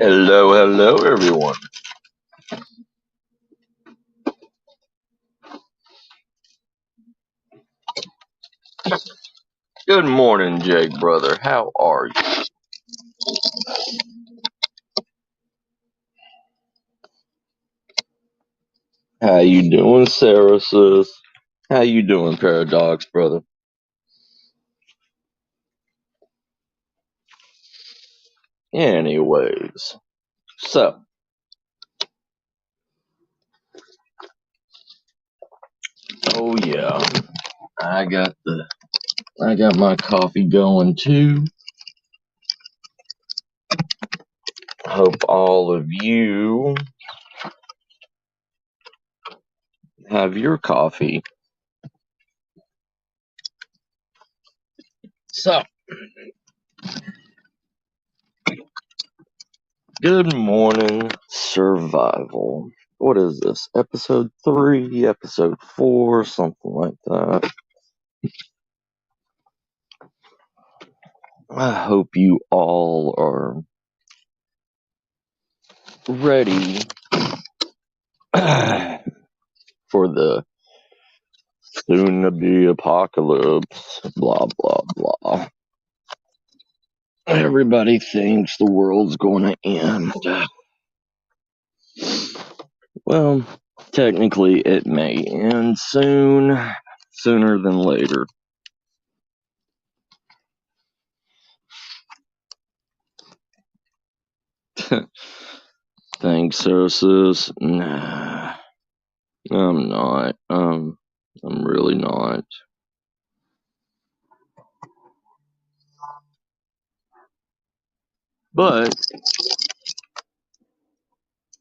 Hello, hello, everyone. Good morning, Jake, brother. How are you? How you doing, Sarah, sis? How you doing, Paradox, brother? Anyways, so, oh yeah, I got the, I got my coffee going too. Hope all of you have your coffee. So, good morning, survival. What is this? Episode 3, episode 4, something like that. I hope you all are ready for the soon to be apocalypse. Blah, blah, blah. Everybody thinks the world's going to end. Well, technically, it may end soon, sooner than later. Thanks, sis. Nah, I'm not. I'm really not. But,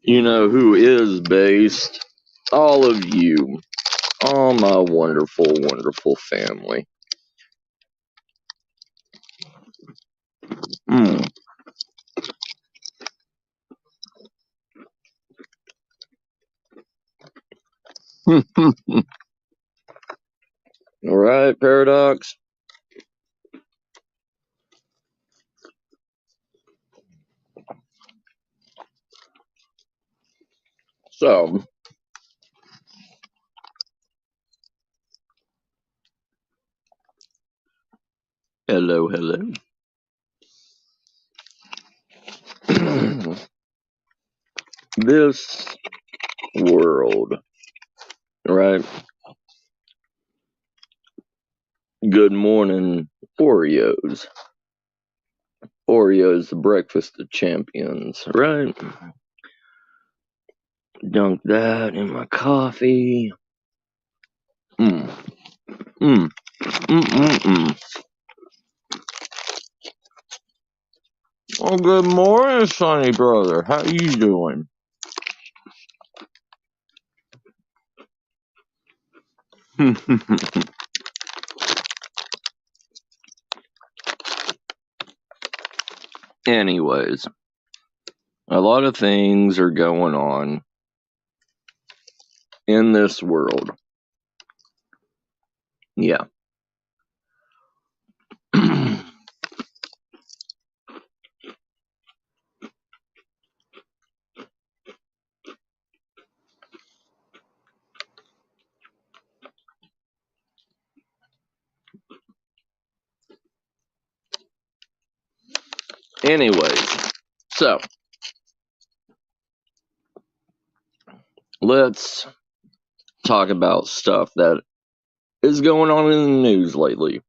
you know who is based? All of you. All my wonderful, wonderful family. Mm. All right, Paradox. So, hello, hello. This world, right? Good morning, Oreos. Oreos, the breakfast of champions, right? Dunk that in my coffee. Mm, mm, mm. Oh, good morning, Sonny brother. How you doing? Anyways, a lot of things are going on in this world. Yeah. Anyways, so let's talk about stuff that is going on in the news lately.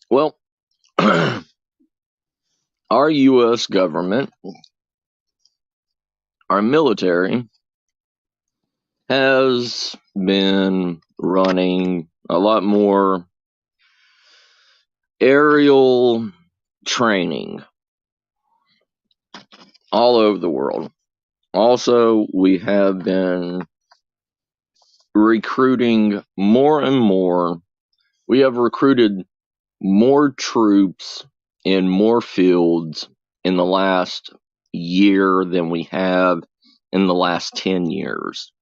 Well, our U.S. government, our military, has been running a lot more aerial training all over the world. Also, we have been recruiting more and more. We have recruited more troops in more fields in the last year than we have in the last 10 years.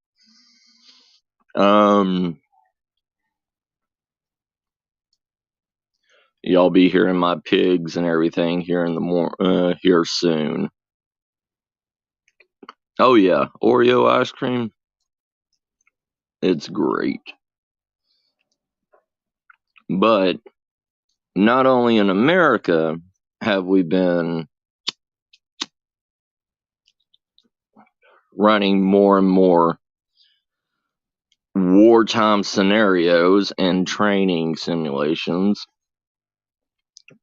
Y'all be hearing my pigs and everything here in the here soon. Oh yeah, Oreo ice cream. It's great. But not only in America have we been running more and more wartime scenarios and training simulations,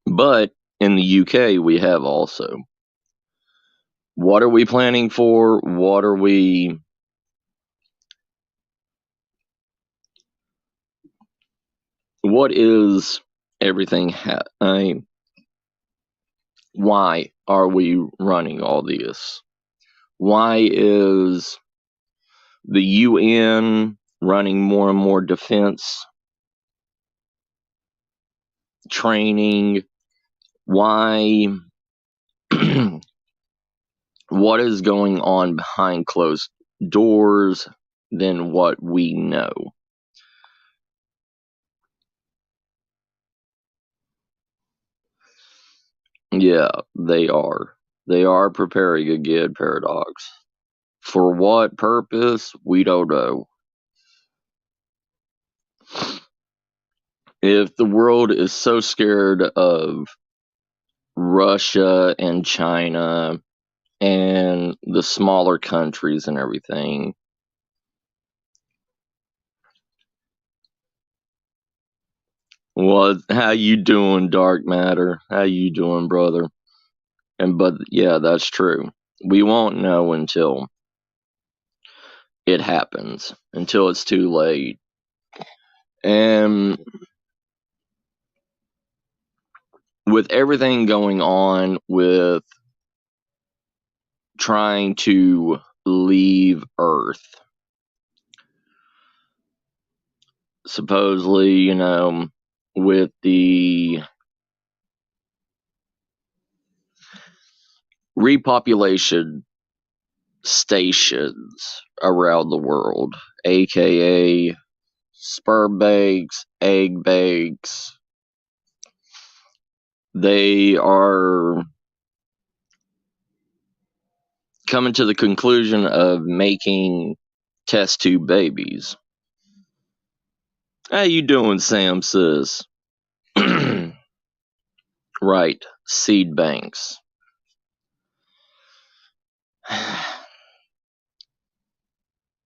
but in the UK we have also. What are we planning for? What is everything why are we running all this? Why is the UN running more and more defense training? Why? What is going on behind closed doors than what we know? Yeah, they are. They are preparing again, Paradox. For what purpose? We don't know. If the world is so scared of Russia and China and the smaller countries and everything, how you doing, Dark Matter? How you doing, brother? But yeah, that's true. We won't know until it happens, until it's too late. And with everything going on with trying to leave Earth, supposedly, with the repopulation stations around the world, aka sperm banks, egg banks, they are coming to the conclusion of making test tube babies. How you doing, Sam, sis? Right, seed banks.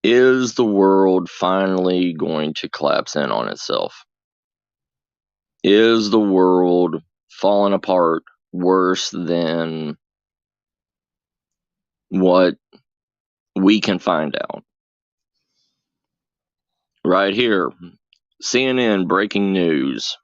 Is the world finally going to collapse in on itself? Is the world falling apart worse than what we can find out? Right here, CNN breaking news.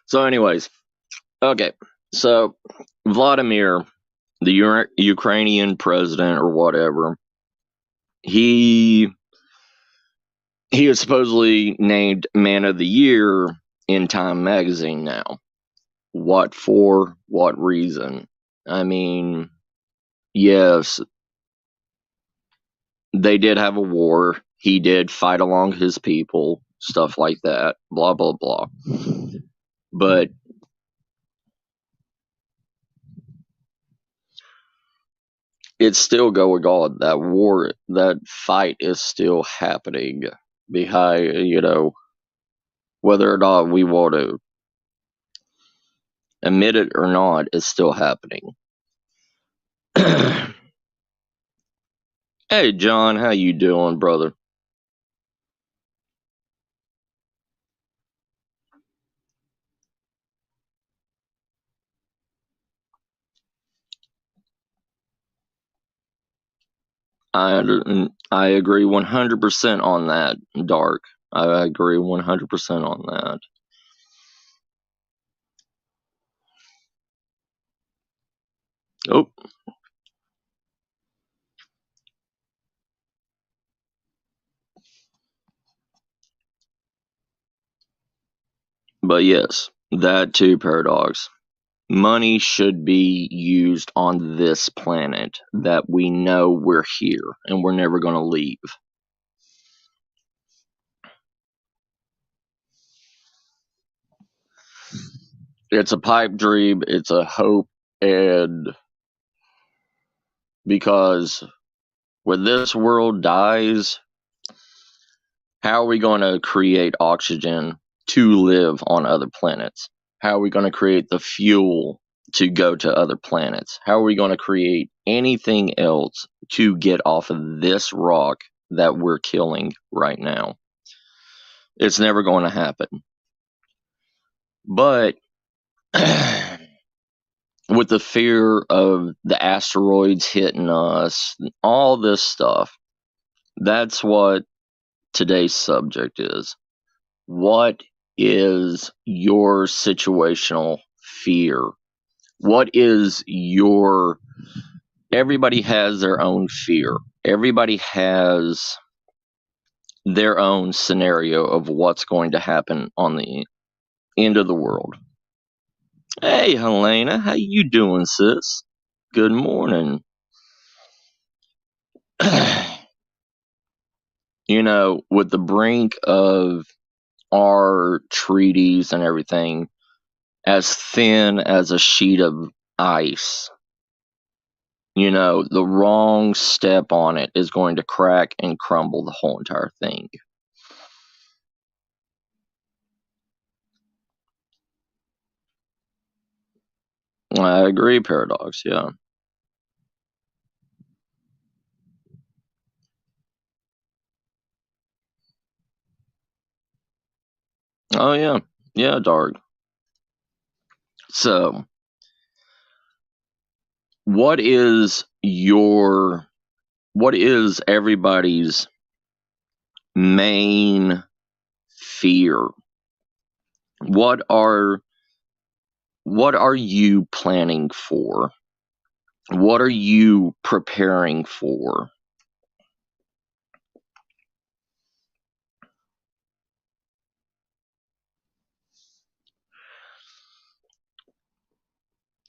So, anyways, okay. So, Vladimir, the Ukrainian president or whatever, he is supposedly named Man of the Year in Time magazine now. What for? What reason? I mean, yes, they did have a war. He did fight along his people, stuff like that, blah, blah, blah. But it's still going on. That war, that fight is still happening behind, whether or not we want to admit it or not, it's still happening. Hey, John, how you doing, brother? I agree 100% on that, Dark. I agree 100% on that. Oh, But yes, that too, Paradox. Money should be used on this planet that we know we're here and we're never going to leave. It's a pipe dream, it's a hope, and because when this world dies, how are we going to create oxygen to live on other planets? How are we going to create the fuel to go to other planets? How are we going to create anything else to get off of this rock that we're killing right now? It's never going to happen. But with the fear of the asteroids hitting us, all this stuff, that's what today's subject is. What is your situational fear? What is your... Everybody has their own fear. Everybody has their own scenario of what's going to happen on the end of the world. Hey, Helena, how you doing, sis? Good morning. You know, with the brink of our treaties and everything as thin as a sheet of ice, you know, the wrong step on it is going to crack and crumble the whole entire thing. I agree, Paradox, yeah. Oh, yeah. Yeah, Dark. So, what is everybody's main fear? What are you planning for? What are you preparing for?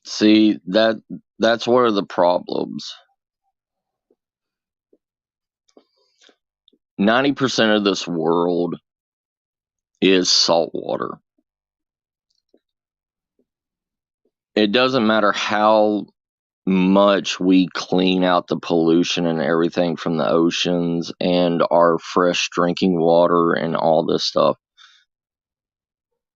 See, that's one of the problems. 90% of this world is salt water. It doesn't matter how much we clean out the pollution and everything from the oceans and our fresh drinking water and all this stuff.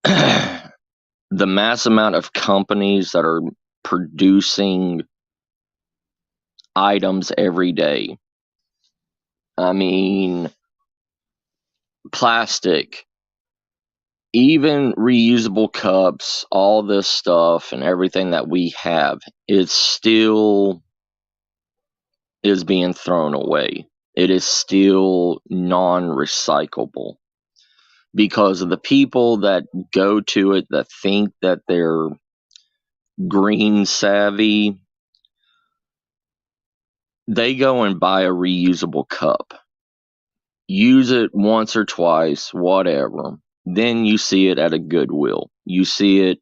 The mass amount of companies that are producing items every day. I mean, plastic, even reusable cups, all this stuff and everything that we have, it still is being thrown away. It is still non-recyclable because of the people that go to it that think that they're green savvy. They go and buy a reusable cup, use it once or twice, whatever. Then you see it at a Goodwill. You see it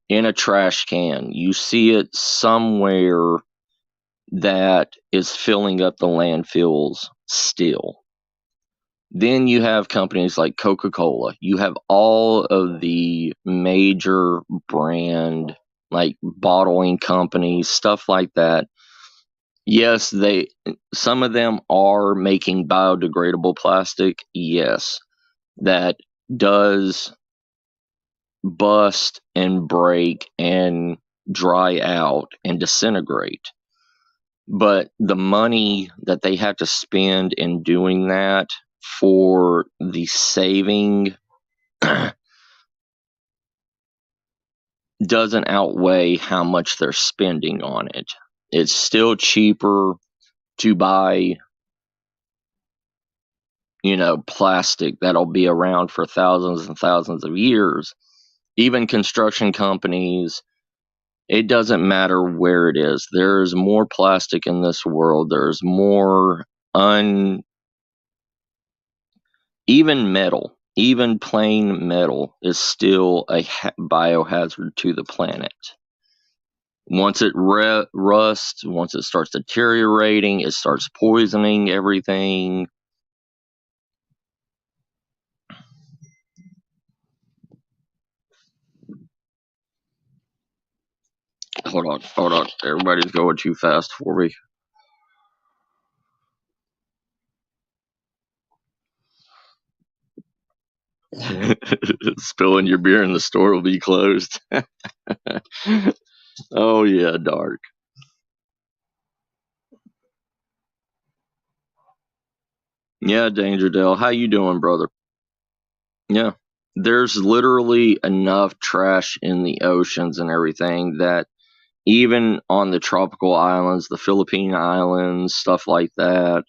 in a trash can. You see it somewhere that is filling up the landfills still. Then you have companies like Coca-Cola. You have all of the major brand, like bottling companies, stuff like that. Yes, some of them are making biodegradable plastic. Yes, that does bust and break and dry out and disintegrate. But the money that they have to spend in doing that for the saving doesn't outweigh how much they're spending on it. It's still cheaper to buy, you know, plastic that'll be around for thousands and thousands of years. Even construction companies, it doesn't matter where it is. There's more plastic in this world. There's more even metal. even plain metal is still a biohazard to the planet. Once it rusts, once it starts deteriorating, it starts poisoning everything. Hold on. Everybody's going too fast for me. Spilling your beer in the store will be closed. Oh yeah, Dark. Yeah, Danger Dale. How you doing, brother? Yeah. There's literally enough trash in the oceans and everything that even on the tropical islands, the Philippine Islands, stuff like that,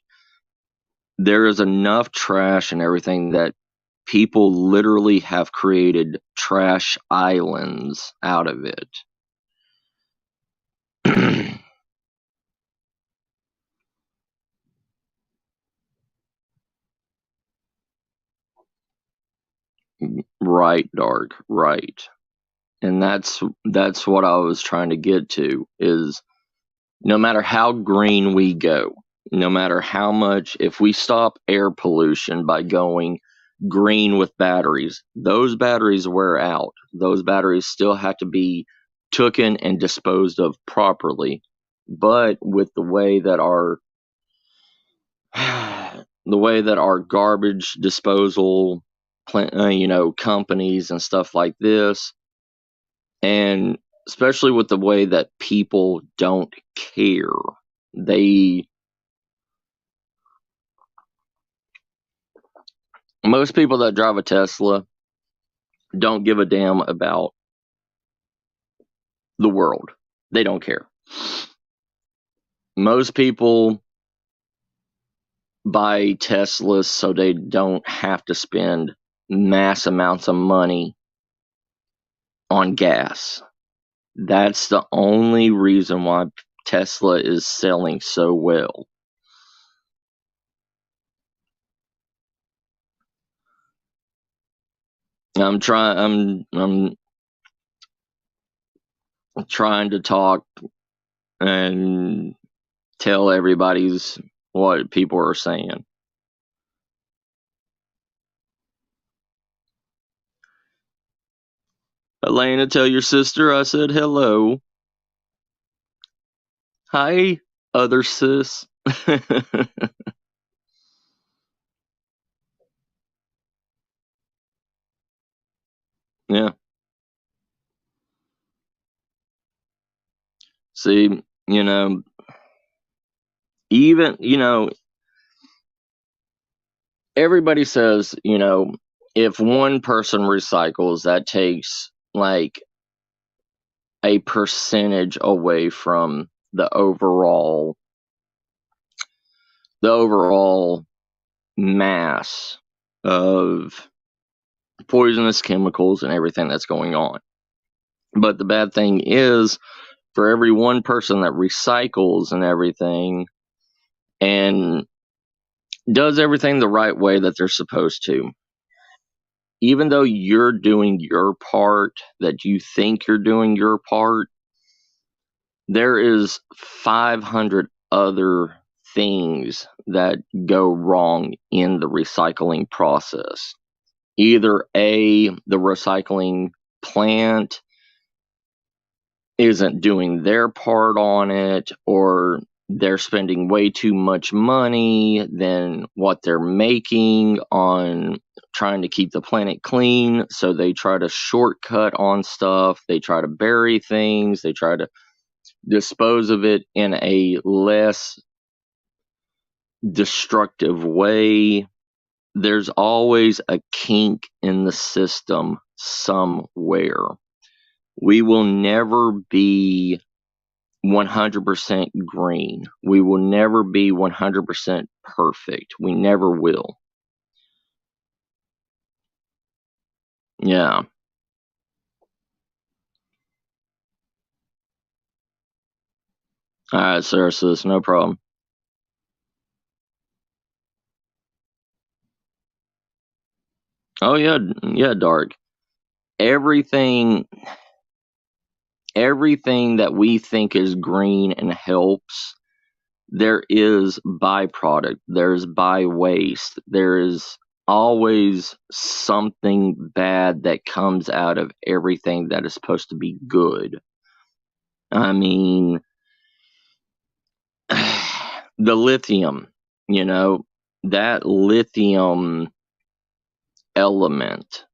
there is enough trash and everything that people literally have created trash islands out of it. Right, Dark, right. And that's what I was trying to get to is no matter how green we go, no matter how much, if we stop air pollution by going green with batteries, those batteries wear out. Those batteries still have to be taken and disposed of properly. But with the way that our garbage disposal companies and stuff like this, and especially with the way that people don't care, they most people that drive a Tesla don't give a damn about the world. They don't care. Most people buy Teslas so they don't have to spend mass amounts of money on gas. That's the only reason why Tesla is selling so well. I'm trying to talk and tell everybody's what people are saying. Elena, tell your sister I said hello. Hi, other sis. Yeah. See, even, everybody says, if one person recycles, that takes like a percentage away from the overall mass of poisonous chemicals and everything that's going on. But the bad thing is, for every one person that recycles and everything and does everything the right way that they're supposed to, even though you're doing your part, that you think you're doing your part, there is 500 other things that go wrong in the recycling process. Either the recycling plant isn't doing their part on it, or they're spending way too much money than what they're making on trying to keep the planet clean. So they try to shortcut on stuff. They try to bury things. They try to dispose of it in a less destructive way. There's always a kink in the system somewhere. We will never be 100% green. We will never be 100% perfect. We never will. Yeah. All right, sir, sis, no problem. Oh yeah, yeah, Dark. Everything, everything that we think is green and helps, there is byproduct. There's by waste. There is always something bad that comes out of everything that is supposed to be good. I mean, the lithium, you know, that lithium element,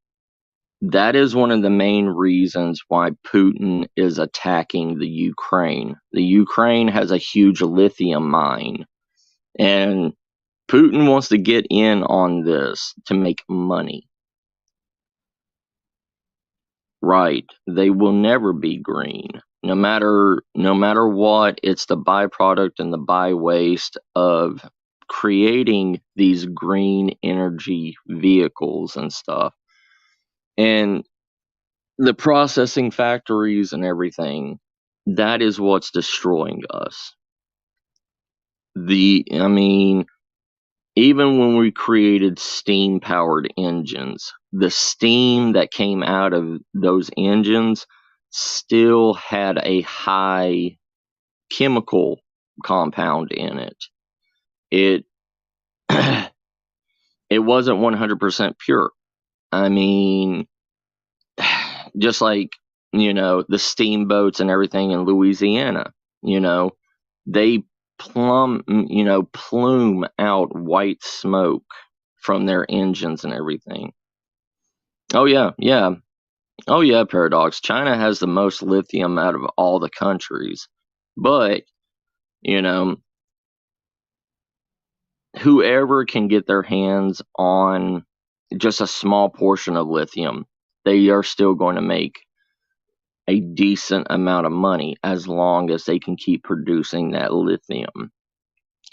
that is one of the main reasons why Putin is attacking the Ukraine. The Ukraine has a huge lithium mine, and Putin wants to get in on this to make money. Right. They will never be green. No matter what, it's the byproduct and the by waste of creating these green energy vehicles and stuff. And the processing factories and everything, that is what's destroying us. I mean, even when we created steam powered engines, the steam that came out of those engines still had a high chemical compound in it. It it wasn't 100% pure. I mean, just like, the steamboats and everything in Louisiana, they plume out white smoke from their engines and everything. Oh yeah, yeah. Oh yeah, Paradox. China has the most lithium out of all the countries. But, you know, whoever can get their hands on just a small portion of lithium, they are still going to make a decent amount of money as long as they can keep producing that lithium.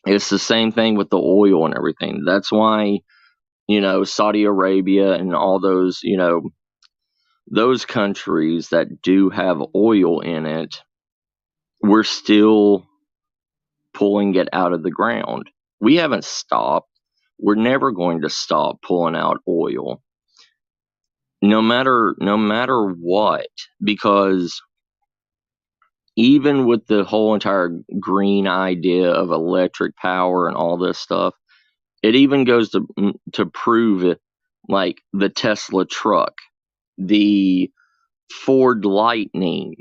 It's the same thing with the oil and everything. That's why, Saudi Arabia and all those, those countries that do have oil in it, we're still pulling it out of the ground. We haven't stopped. We're never going to stop pulling out oil. No matter what, because even with the whole entire green idea of electric power and all this stuff, it even goes to prove it, like the Tesla truck, the Ford Lightning,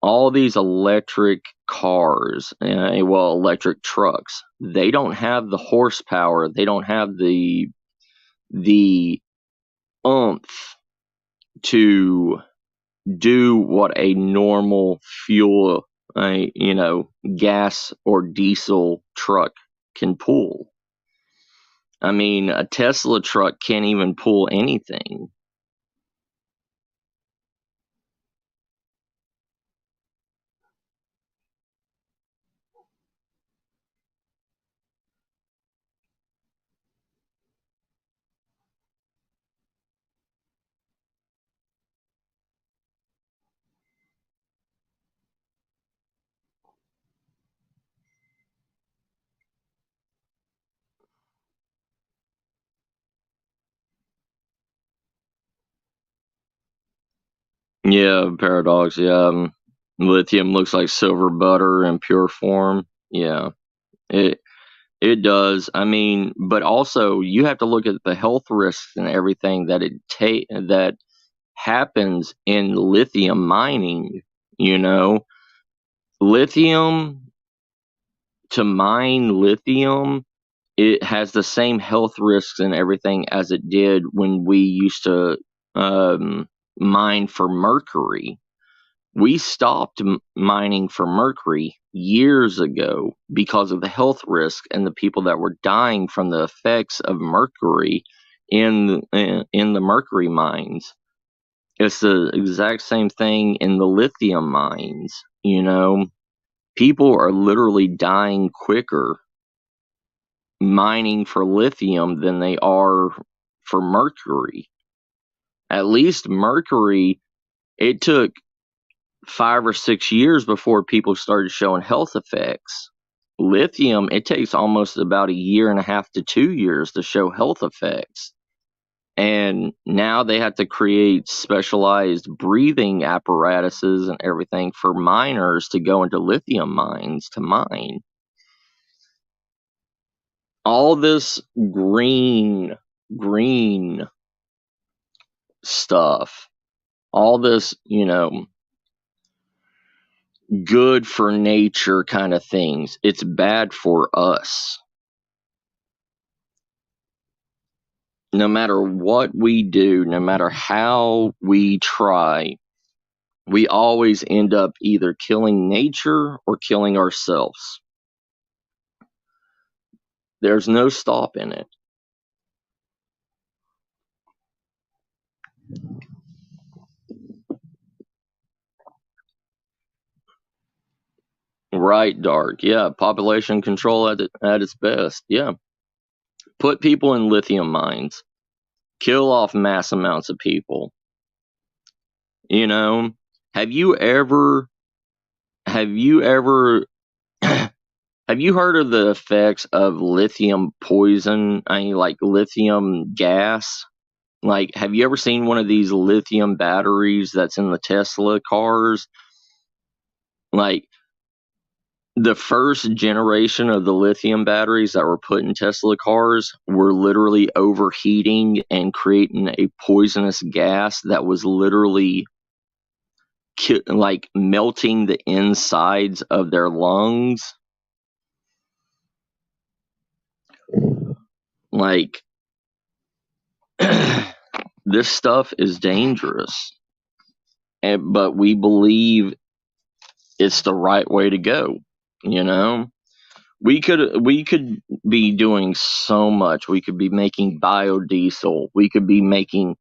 all these electric cars, electric trucks. They don't have the horsepower. They don't have the oomph to do what a normal fuel, gas or diesel truck can pull. I mean, a Tesla truck can't even pull anything. Yeah, Paradox. Yeah, lithium looks like silver butter in pure form. Yeah, it it does. I mean, but also you have to look at the health risks and everything that happens in lithium mining. You know, lithium to mine lithium, it has the same health risks and everything as it did when we used to mine for mercury. We stopped mining for mercury years ago because of the health risk and the people that were dying from the effects of mercury in the mercury mines. It's the exact same thing in the lithium mines. People are literally dying quicker mining for lithium than they are for mercury. At least mercury, it took 5 or 6 years before people started showing health effects. Lithium, it takes almost about a year and a half to 2 years to show health effects. And now they have to create specialized breathing apparatuses and everything for miners to go into lithium mines to mine. All this green stuff, all this, good for nature kind of things, it's bad for us. No matter what we do, no matter how we try, we always end up either killing nature or killing ourselves. There's no stopping it. Right, Dark. Yeah, population control at its best. Yeah. Put people in lithium mines. Kill off mass amounts of people. Have you ever have you ever have you heard of the effects of lithium poison? I mean, like lithium gas? Like, have you ever seen one of these lithium batteries that's in the Tesla cars? Like, the first generation of the lithium batteries that were put in Tesla cars were literally overheating and creating a poisonous gas that was literally like melting the insides of their lungs. Like, this stuff is dangerous, but we believe it's the right way to go. We could be doing so much. We could be making biodiesel. We could be making.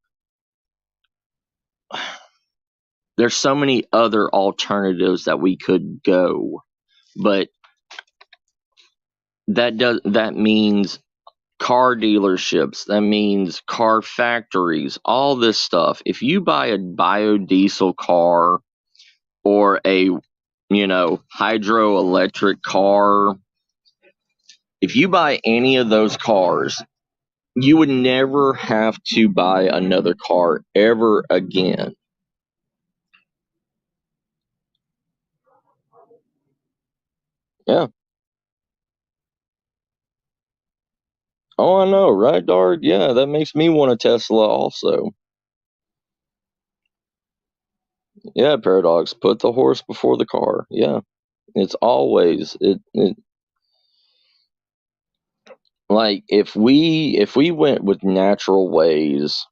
There's so many other alternatives that we could go, but that means car dealerships, that means car factories, all this stuff. If you buy a biodiesel car or a hydroelectric car, if you buy any of those cars, you would never have to buy another car ever again. Yeah. Oh, I know, right, Dard? Yeah, that makes me want a Tesla also. Yeah, Paradox, put the horse before the car. Yeah. It's always it like if we went with natural ways,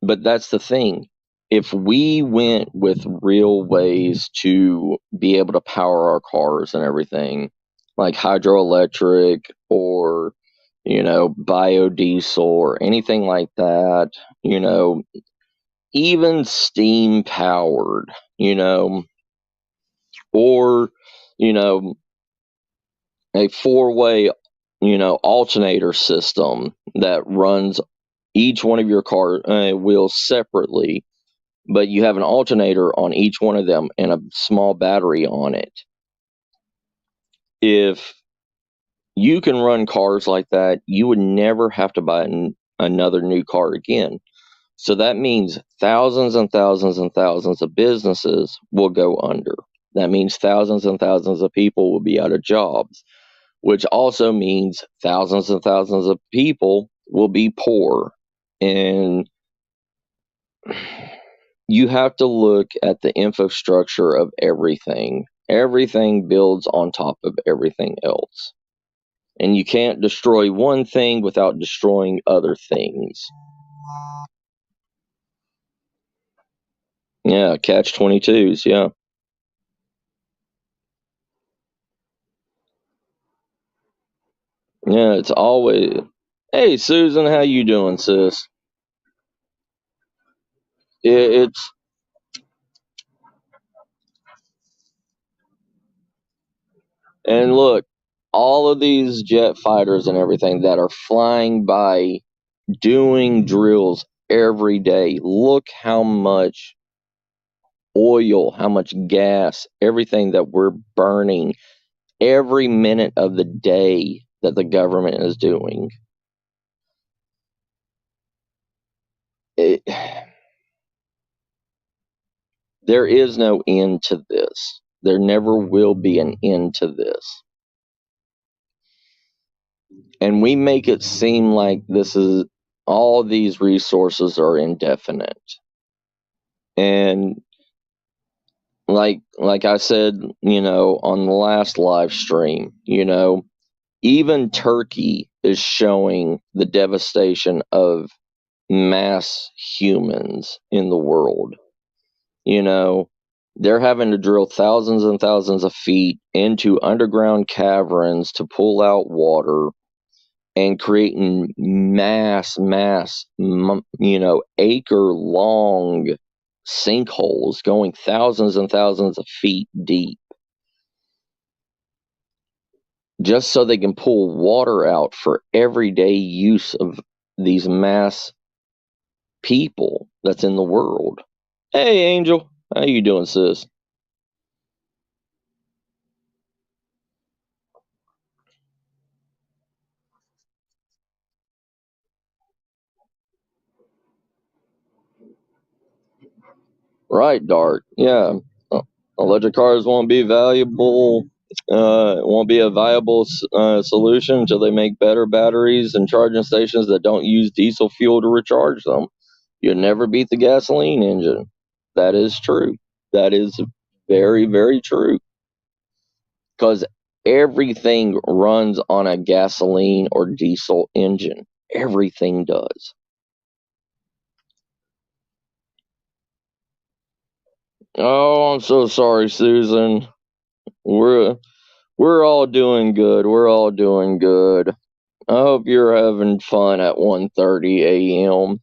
but that's the thing. If we went with real ways to be able to power our cars and everything, like hydroelectric or biodiesel or anything like that, even steam powered, or you know a four-way alternator system that runs each one of your car wheels separately, but you have an alternator on each one of them and a small battery on it. If you can run cars like that, you would never have to buy another new car again. So that means thousands and thousands and thousands of businesses will go under. That means thousands and thousands of people will be out of jobs, which also means thousands and thousands of people will be poor. And you have to look at the infrastructure of everything. Everything builds on top of everything else. And you can't destroy one thing without destroying other things. Yeah, catch 22s, yeah. Yeah, it's always, hey Susan, how you doing, sis? It's and look, all of these jet fighters and everything that are flying by doing drills every day. Look how much oil, how much gas, everything that we're burning every minute of the day that the government is doing. There is no end to this. There never will be an end to this. And we make it seem like all these resources are indefinite. And like I said, on the last live stream, even Turkey is showing the devastation of mass humans in the world. They're having to drill thousands and thousands of feet into underground caverns to pull out water and creating mass, acre-long sinkholes going thousands and thousands of feet deep, just so they can pull water out for everyday use of these mass people that's in the world. Hey, Angel. How you doing, sis? Right, Dart. Yeah. Electric cars won't be valuable. It won't be a viable solution until they make better batteries and charging stations that don't use diesel fuel to recharge them. You'll never beat the gasoline engine. That is true. That is very, very true. Because everything runs on a gasoline or diesel engine. Everything does. Oh, I'm so sorry, Susan. We're we're all doing good. We're all doing good. I hope you're having fun at 1:30 a.m.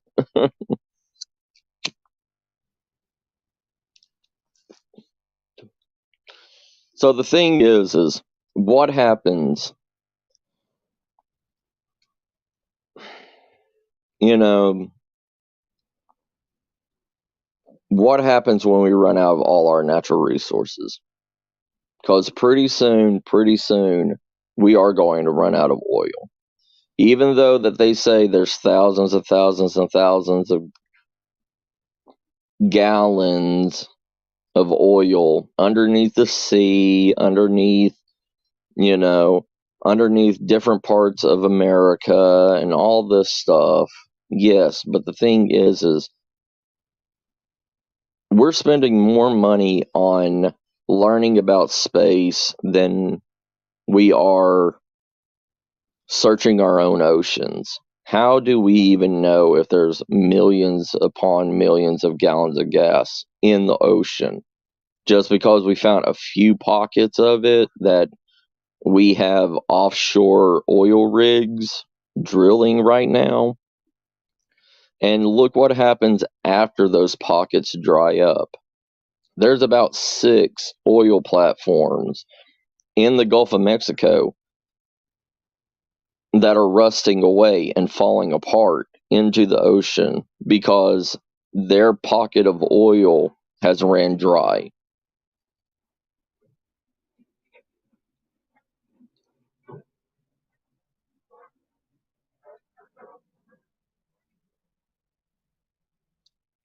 So the thing is what happens, what happens when we run out of all our natural resources? Because pretty soon, we are going to run out of oil. Even though that they say there's thousands and thousands and thousands of gallons of oil underneath the sea, you know, underneath different parts of America and all this stuff. Yes, but the thing is we're spending more money on learning about space than we are searching our own oceans. How do we even know if there's millions upon millions of gallons of gas in the ocean? Just because we found a few pockets of it that we have offshore oil rigs drilling right now. And look what happens after those pockets dry up. There's about 6 oil platforms in the Gulf of Mexico that are rusting away and falling apart into the ocean because their pocket of oil has ran dry.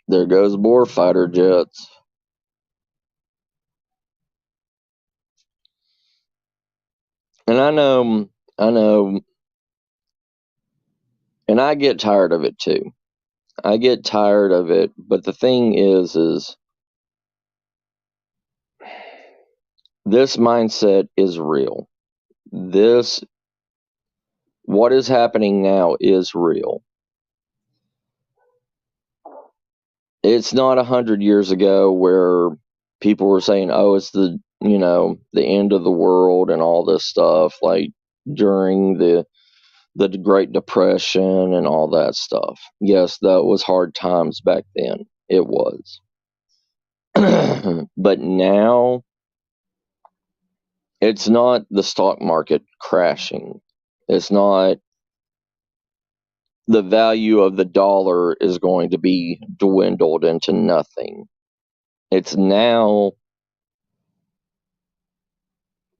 There goes more fighter jets. And I know, and I get tired of it too. I get tired of it, but the thing is this mindset is real. What is happening now is real. It's not 100 years ago where people were saying, "Oh, it's the end of the world" and all this stuff, like during the Great Depression and all that stuff. Yes, that was hard times back then. It was. But now it's not the stock market crashing. It's not the value of the dollar is going to be dwindled into nothing. It's now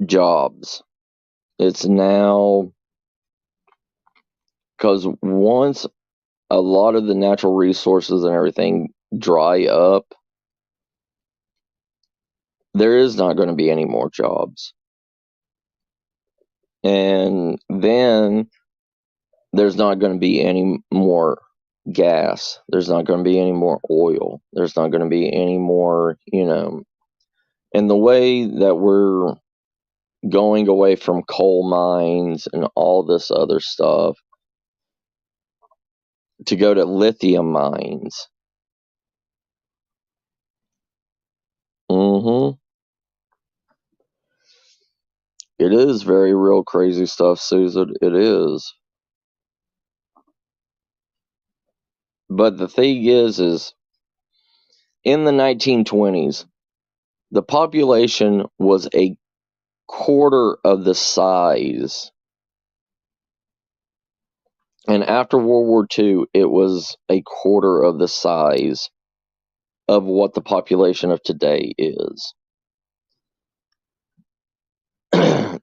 jobs. It's now because once a lot of the natural resources and everything dry up, there is not going to be any more jobs. And then there's not going to be any more gas. There's not going to be any more oil. There's not going to be any more, and the way that we're going away from coal mines and all this other stuff to go to lithium mines. Mm-hmm. It is very real crazy stuff, Susan. It is. But the thing is in the 1920s, the population was a quarter of the size. And after World War II, it was a quarter of the size of what the population of today is.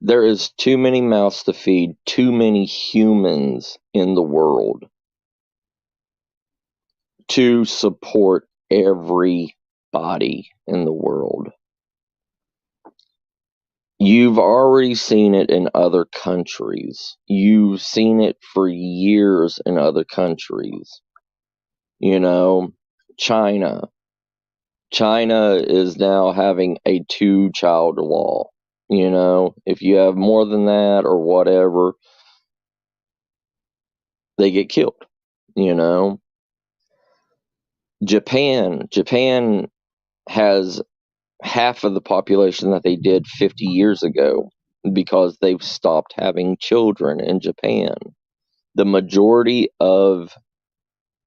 There is too many mouths to feed, too many humans in the world to support everybody in the world. You've already seen it in other countries. You've seen it for years in other countries. China. China is now having a 2-child law. If you have more than that or whatever, they get killed. Japan has half of the population that they did 50 years ago because they've stopped having children in Japan. The majority of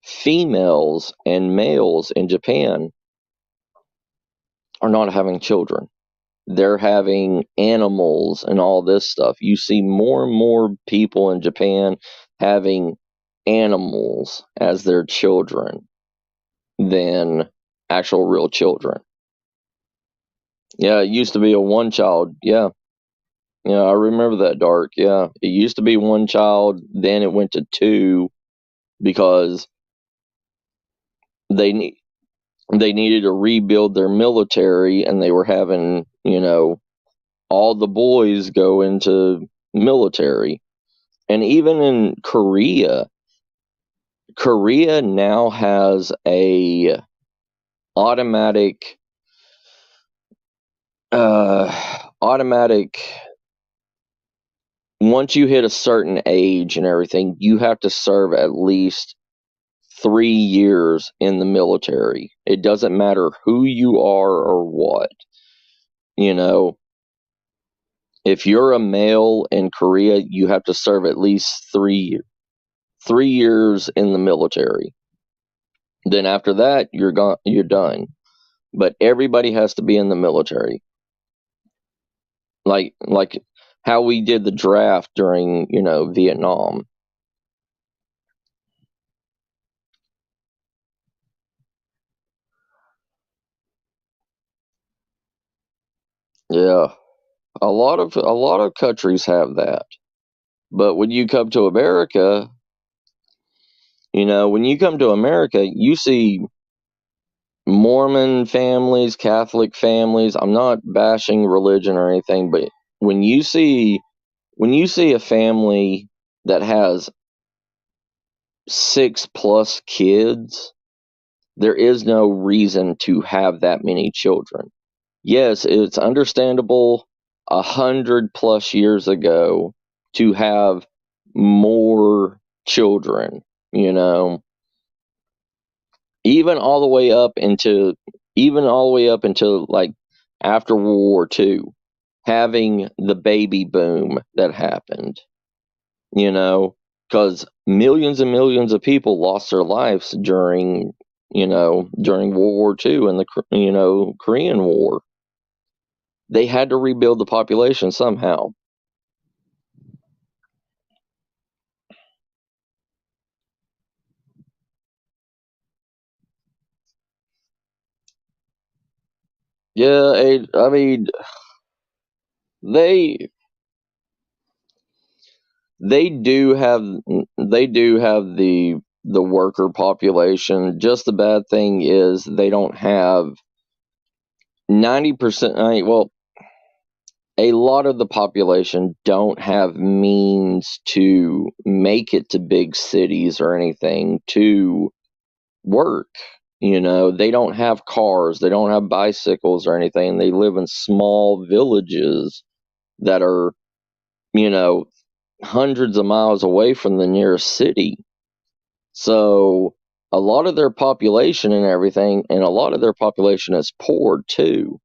females and males in Japan are not having children. They're having animals and all this stuff. You see more and more people in Japan having animals as their children than actual real children. Yeah, it used to be a 1-child. Yeah. Yeah, I remember that, Dark. Yeah, it used to be 1 child, then it went to 2 because they needed to rebuild their military, and they were having, all the boys go into military. And even in Korea now has a automatic once you hit a certain age and everything, you have to serve at least 3 years in the military. It doesn't matter who you are or what. If you're a male in Korea, you have to serve at least 3 years in the military. Then after that, you're done. But everybody has to be in the military. Like how we did the draft during, Vietnam. Yeah. A lot of countries have that. But when you come to America, you see Mormon families, Catholic families. I'm not bashing religion or anything, but when you see a family that has 6+ kids, there is no reason to have that many children. Yes, it's understandable 100+ years ago to have more children, even all the way up until like after World War II, having the baby boom that happened, because millions and millions of people lost their lives during World War II and the Korean War. They had to rebuild the population somehow. Yeah, I mean, they do have the worker population. Just the bad thing is they don't have 90%, well, a lot of the population don't have means to make it to big cities or anything to work. They don't have cars, they don't have bicycles or anything. They live in small villages that are, you know, hundreds of miles away from the nearest city. So a lot of their population and everything, and a lot of their population is poor too.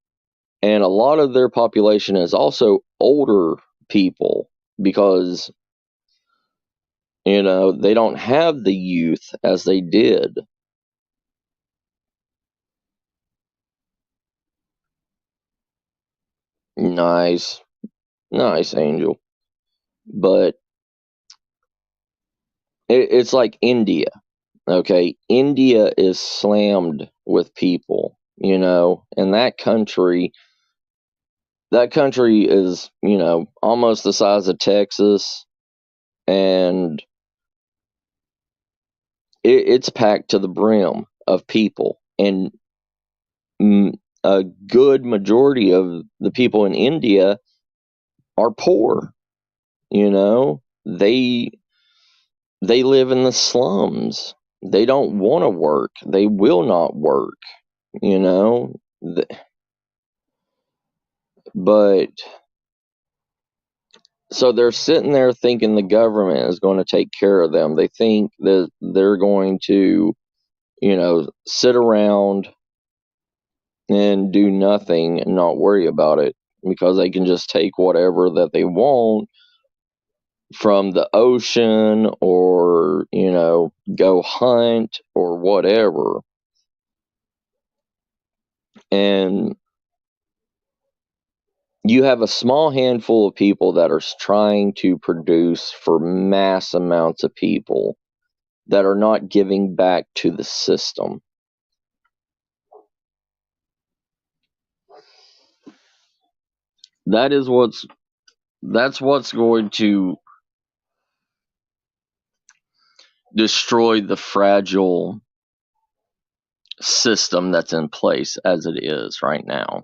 And a lot of their population is also older people because, they don't have the youth as they did. Nice, nice, Angel. But it's like India. Okay, India is slammed with people, and that country is, almost the size of Texas, and it's packed to the brim of people, and a good majority of the people in India are poor. They live in the slums. They don't want to work. They will not work. You know, but so they're sitting there thinking the government is going to take care of them. They think that they're going to, sit around and do nothing and not worry about it because they can just take whatever that they want from the ocean or, go hunt or whatever. And you have a small handful of people that are trying to produce for mass amounts of people that are not giving back to the system. That is that's what's going to destroy the fragile system that's in place as it is right now.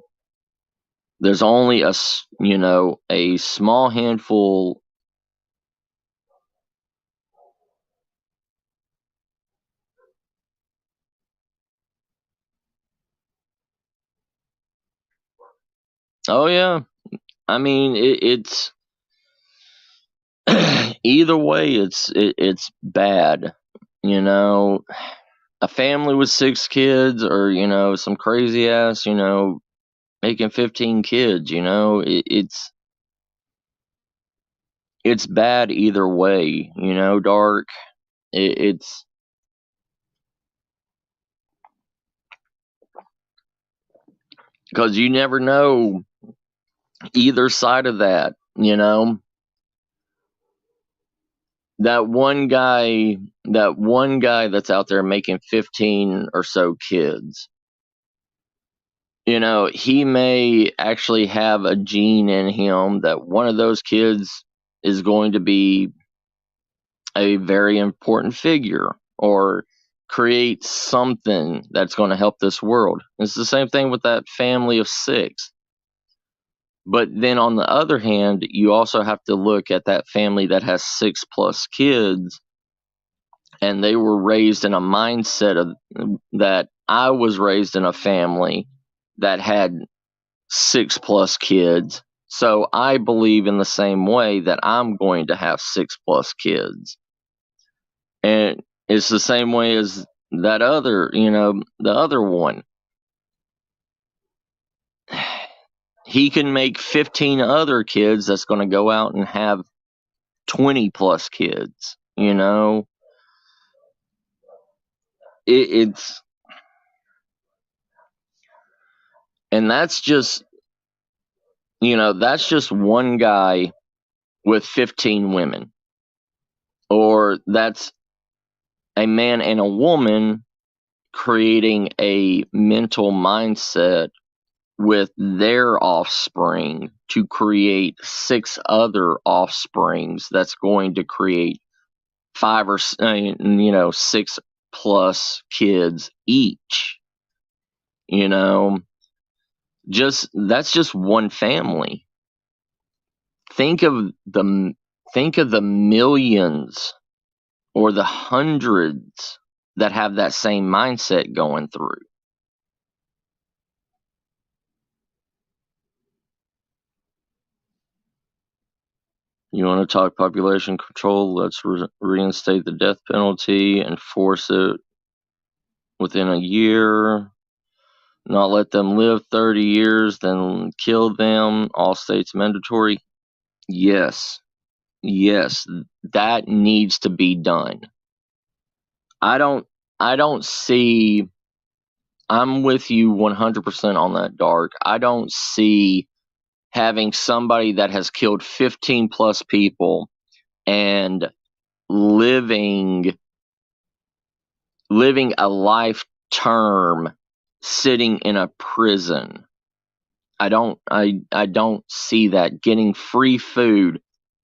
There's only a small handful. Oh yeah, I mean it's either way, it's bad. You know, a family with 6 kids, or some crazy ass, making 15 kids. It's bad either way. Dark. It's because you never know either side of that. That one guy that's out there making 15 or so kids, he may actually have a gene in him that one of those kids is going to be a very important figure or create something that's going to help this world. It's the same thing with that family of 6. But then on the other hand, you also have to look at that family that has 6 plus kids, and they were raised in a mindset of that I was raised in a family that had 6 plus kids. So I believe in the same way that I'm going to have 6 plus kids. And it's the same way as that other, the other one. He can make 15 other kids that's going to go out and have 20 plus kids. It's and that's just one guy with 15 women, or that's a man and a woman creating a mental mindset with their offspring to create 6 other offsprings that's going to create 5 or 6 plus kids each. you know That's just one family. Think of the millions or the hundreds that have that same mindset going through. You want to talk population control? Let's reinstate the death penalty and force it within a year. Not let them live 30 years, then kill them. All states mandatory. Yes. Yes, that needs to be done. I don't see. I'm with you 100% on that, Dark. I don't see having somebody that has killed 15 plus people and living a life term sitting in a prison. I don't see that. Getting free food,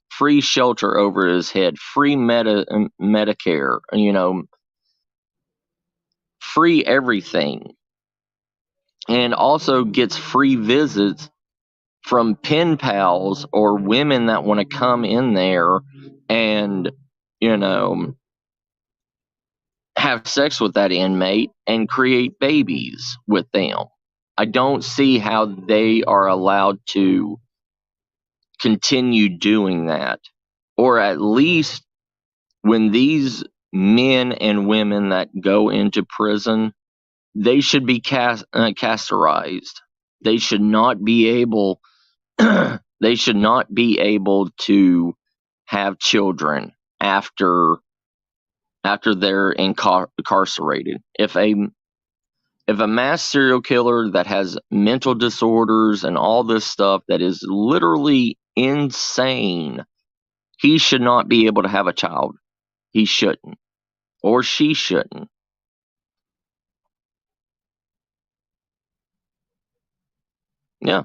free shelter over his head, free Medicare, free everything, and also gets free visits from pen pals or women that want to come in there and, have sex with that inmate and create babies with them. I don't see how they are allowed to continue doing that. Or at least when these men and women that go into prison, they should be castorized. They should not be able they should not be able to have children after they're incarcerated. If a mass serial killer that has mental disorders and all this stuff that is literally insane, he should not be able to have a child. He shouldn't. Or she shouldn't. Yeah.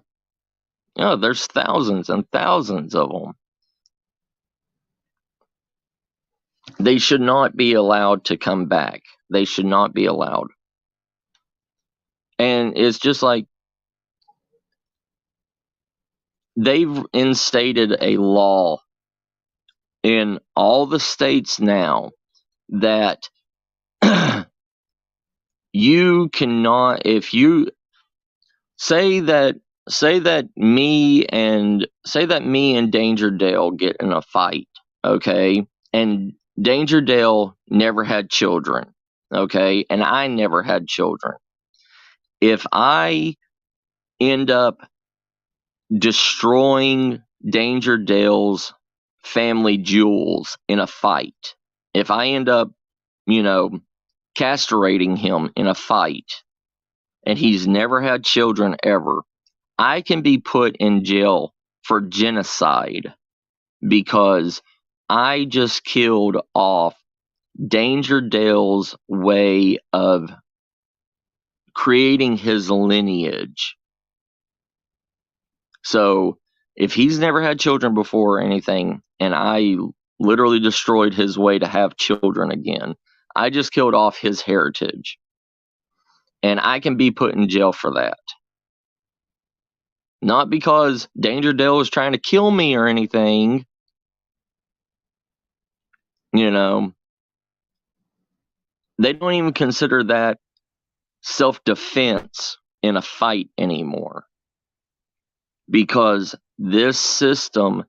Yeah, there's thousands and thousands of them. They should not be allowed to come back. They should not be allowed. And it's just like they've instated a law in all the states now that you cannot, if you say that me and Danger Dale get in a fight, okay, and Danger Dale never had children, okay, and I never had children. If I end up destroying Danger Dale's family jewels in a fight, if I end up, castrating him in a fight, and he's never had children ever, I can be put in jail for genocide because I just killed off Danger Dale's way of creating his lineage. So if he's never had children before or anything, and I literally destroyed his way to have children again, I just killed off his heritage. And I can be put in jail for that. Not because Danger Dale is trying to kill me or anything. They don't even consider that self-defense in a fight anymore. Because this system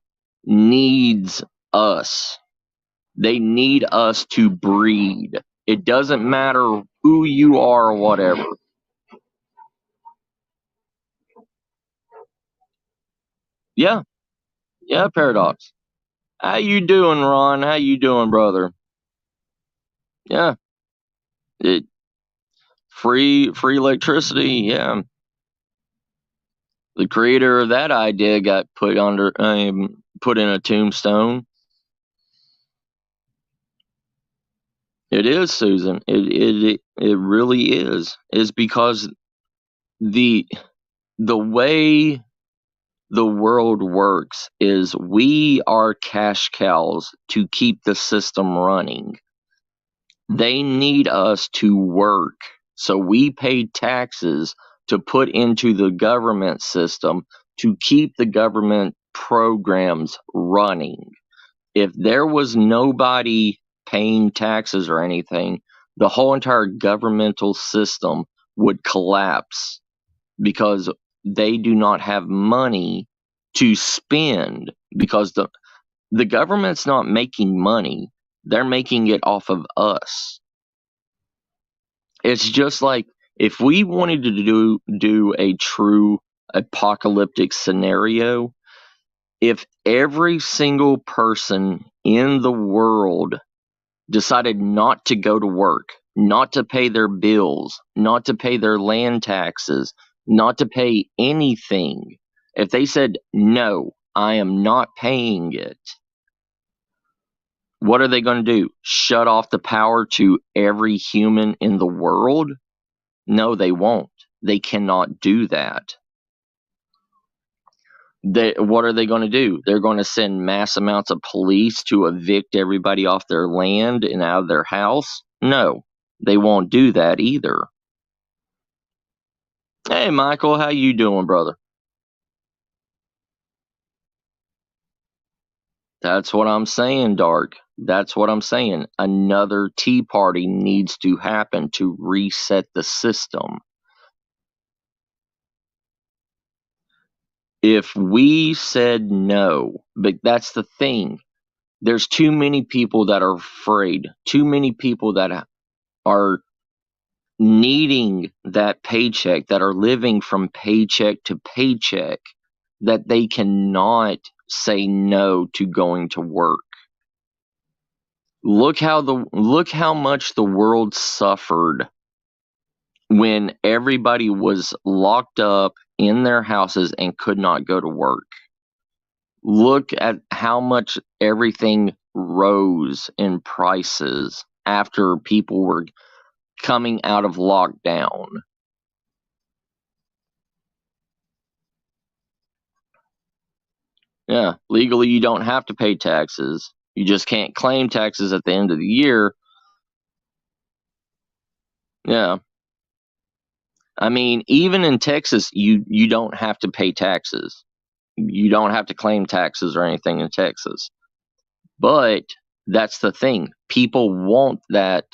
needs us. They need us to breed. It doesn't matter who you are or whatever. Yeah. Yeah, Paradox. How you doing, Ron? How you doing, brother? Yeah. Free electricity, yeah. The creator of that idea got put in a tombstone. It is, Susan. It really is. Is because the way the world works is we are cash cows to keep the system running. They need us to work. So we pay taxes to put into the government system to keep the government programs running. If there was nobody paying taxes or anything, the whole entire governmental system would collapse because they do not have money to spend, because the government's not making money. They're making it off of us. It's just like if we wanted to do a true apocalyptic scenario, if every single person in the world decided not to go to work, not to pay their bills, not to pay their land taxes, not to pay anything, if they said, no, I am not paying it, what are they going to do? Shut off the power to every human in the world? No, they won't. They cannot do that. What are they going to do? They're going to send mass amounts of police to evict everybody off their land and out of their house? No, they won't do that either. Hey, Michael, how you doing, brother? That's what I'm saying, Dark. That's what I'm saying. Another Tea Party needs to happen to reset the system. If we said no, but that's the thing. There's too many people that are afraid. Too many people that are needing that paycheck, that are living from paycheck to paycheck, that they cannot say no to going to work. Look how much the world suffered when everybody was locked up in their houses and could not go to work. Look at how much everything rose in prices after people were coming out of lockdown. Yeah, legally you don't have to pay taxes. You just can't claim taxes at the end of the year. Yeah. I mean, even in Texas, you don't have to pay taxes. You don't have to claim taxes or anything in Texas. But that's the thing. People want that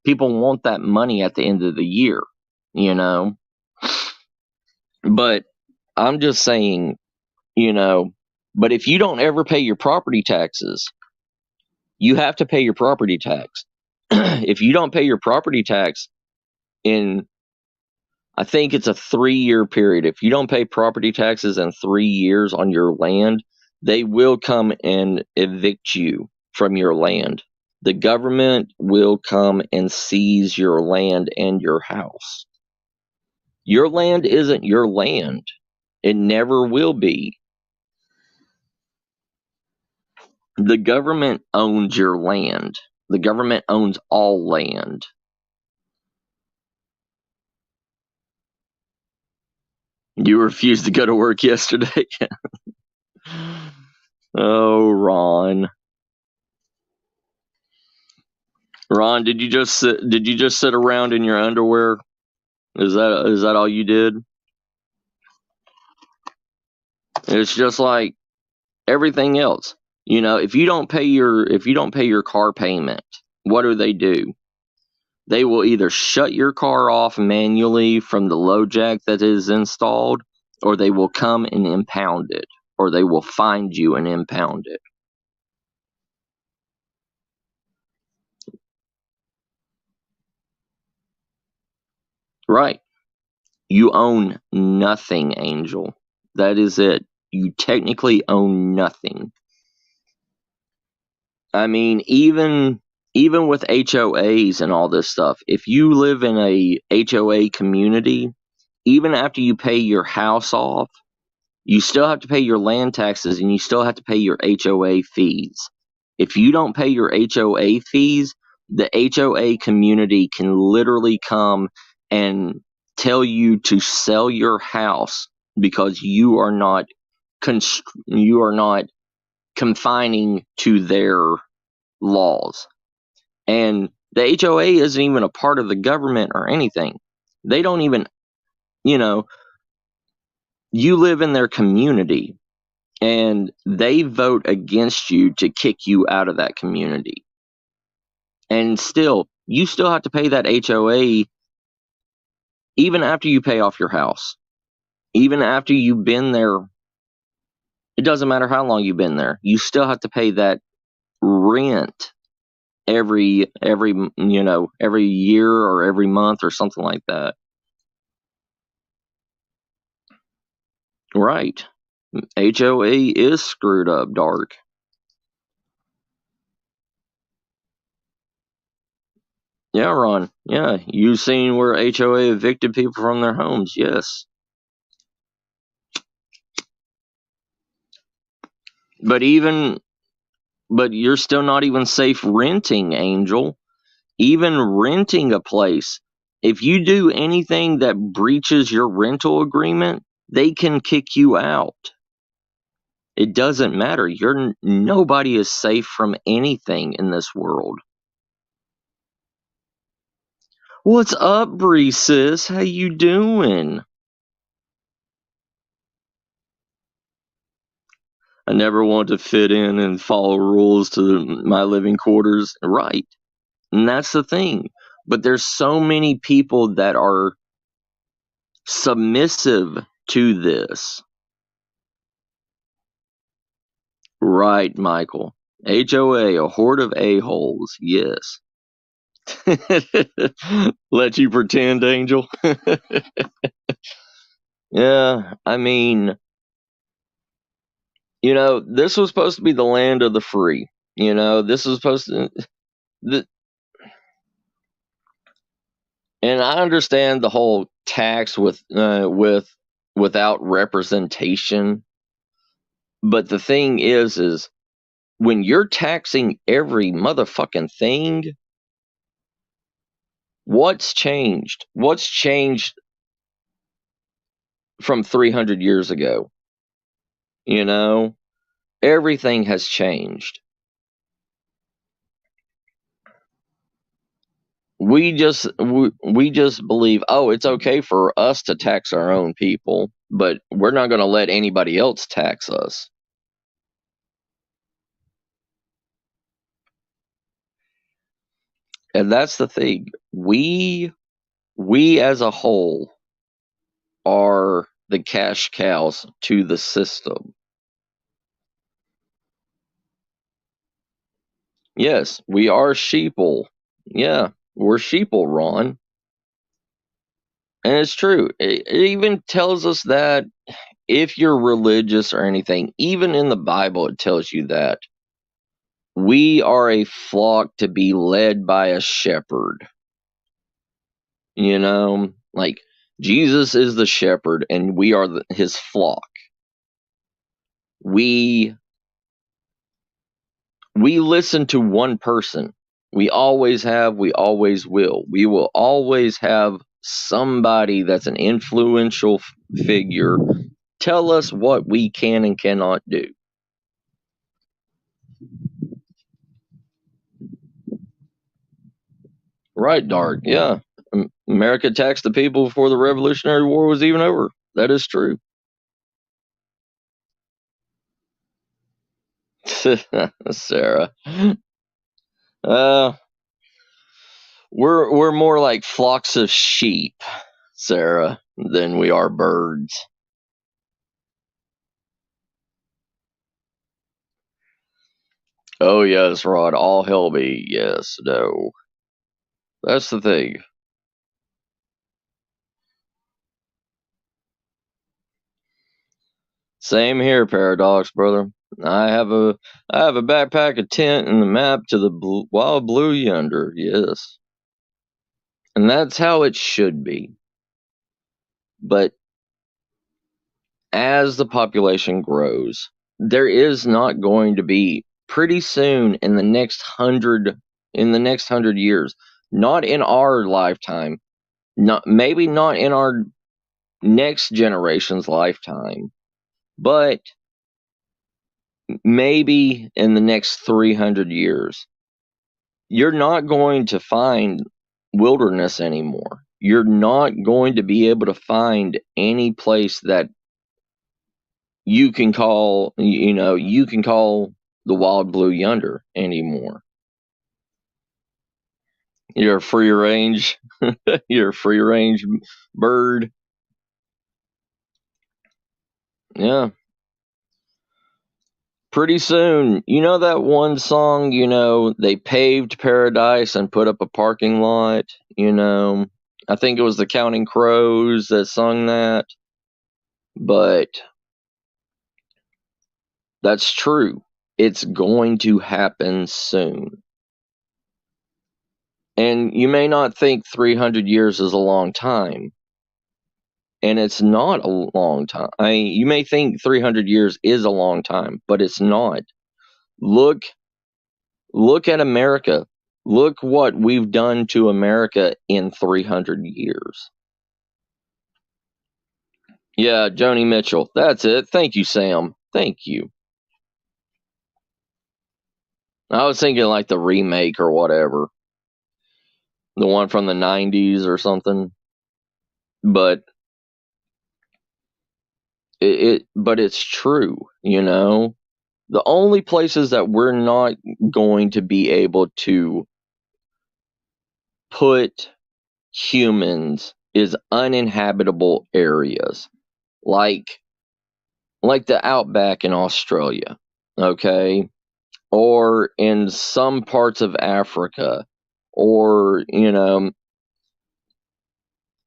money at the end of the year, you know? But I'm just saying, but if you don't ever pay your property taxes, you have to pay your property tax. If you don't pay your property tax in, I think it's a 3-year period, if you don't pay property taxes in 3 years on your land, they will come and evict you from your land. The government will come and seize your land and your house. Your land isn't your land. It never will be. The government owns your land. The government owns all land. You refused to go to work yesterday? Oh, Ron. Ron, did you just sit around in your underwear? Is that all you did? It's just like everything else. If you don't pay your car payment, what do? They will either shut your car off manually from the LoJack that is installed, or they will come and impound it, or they will find you and impound it. Right. You own nothing, Angel. That is it. You technically own nothing. I mean, even with HOAs and all this stuff, if you live in a HOA community, even after you pay your house off, you still have to pay your land taxes and you still have to pay your HOA fees. If you don't pay your HOA fees, the HOA community can literally come and tell you to sell your house because you are not confining to their laws. And the HOA isn't even a part of the government or anything. They don't even, you live in their community and they vote against you to kick you out of that community. And you still have to pay that HOA even after you pay off your house. Even after you've been there, it doesn't matter how long you've been there. You still have to pay that rent every year or every month or something like that. Right. HOA is screwed up, Dark. Yeah, Ron. Yeah, you seen where HOA evicted people from their homes? Yes. But you're still not even safe renting, Angel. Even renting a place, if you do anything that breaches your rental agreement, they can kick you out. It doesn't matter. Nobody is safe from anything in this world. What's up, Bree sis? How you doing? I never want to fit in and follow rules to my living quarters. Right. And that's the thing. But there's so many people that are submissive to this. Right, Michael. HOA, a horde of a-holes. Yes. Let you pretend, Angel. Yeah, I mean, this was supposed to be the land of the free. This was supposed to. And I understand the whole tax without representation, but the thing is when you're taxing every motherfucking thing, what's changed? What's changed from 300 years ago? Everything has changed. We just believe, oh, it's okay for us to tax our own people, but we're not going to let anybody else tax us. And that's the thing. We as a whole are the cash cows to the system. Yes, we are sheeple. Yeah, we're sheeple, Ron. And it's true. It even tells us that if you're religious or anything, even in the Bible, it tells you that we are a flock to be led by a shepherd. Like Jesus is the shepherd and we are his flock. We listen to one person. We always have, we always will. We will always have somebody that's an influential figure tell us what we can and cannot do. Right, Dark. Yeah. America taxed the people before the Revolutionary War was even over. That is true. Sarah. We're more like flocks of sheep, Sarah, than we are birds. Oh yes, Rod. All hell be yes, no. That's the thing. Same here, Paradox, brother. I have a backpack, a tent, and the map to the wild blue yonder. Yes, and that's how it should be. But as the population grows, there is not going to be pretty soon in the next 100 years, not in our lifetime, maybe not in our next generation's lifetime, but maybe in the next 300 years, you're not going to find wilderness anymore. you're not going to be able to find any place that you can call the wild blue yonder anymore. You're a free range. You're a free range bird. Yeah. Pretty soon, that one song, they paved paradise and put up a parking lot, I think it was the Counting Crows that sung that, but that's true. It's going to happen soon. And you may not think 300 years is a long time, and it's not a long time. You may think 300 years is a long time, but it's not. Look at America. Look what we've done to America in 300 years. Yeah, Joni Mitchell. That's it. Thank you, Sam. Thank you. I was thinking like the remake or whatever. The one from the 90s or something. But it's true, The only places that we're not going to be able to put humans is uninhabitable areas. Like the outback in Australia, okay? Or in some parts of Africa, or,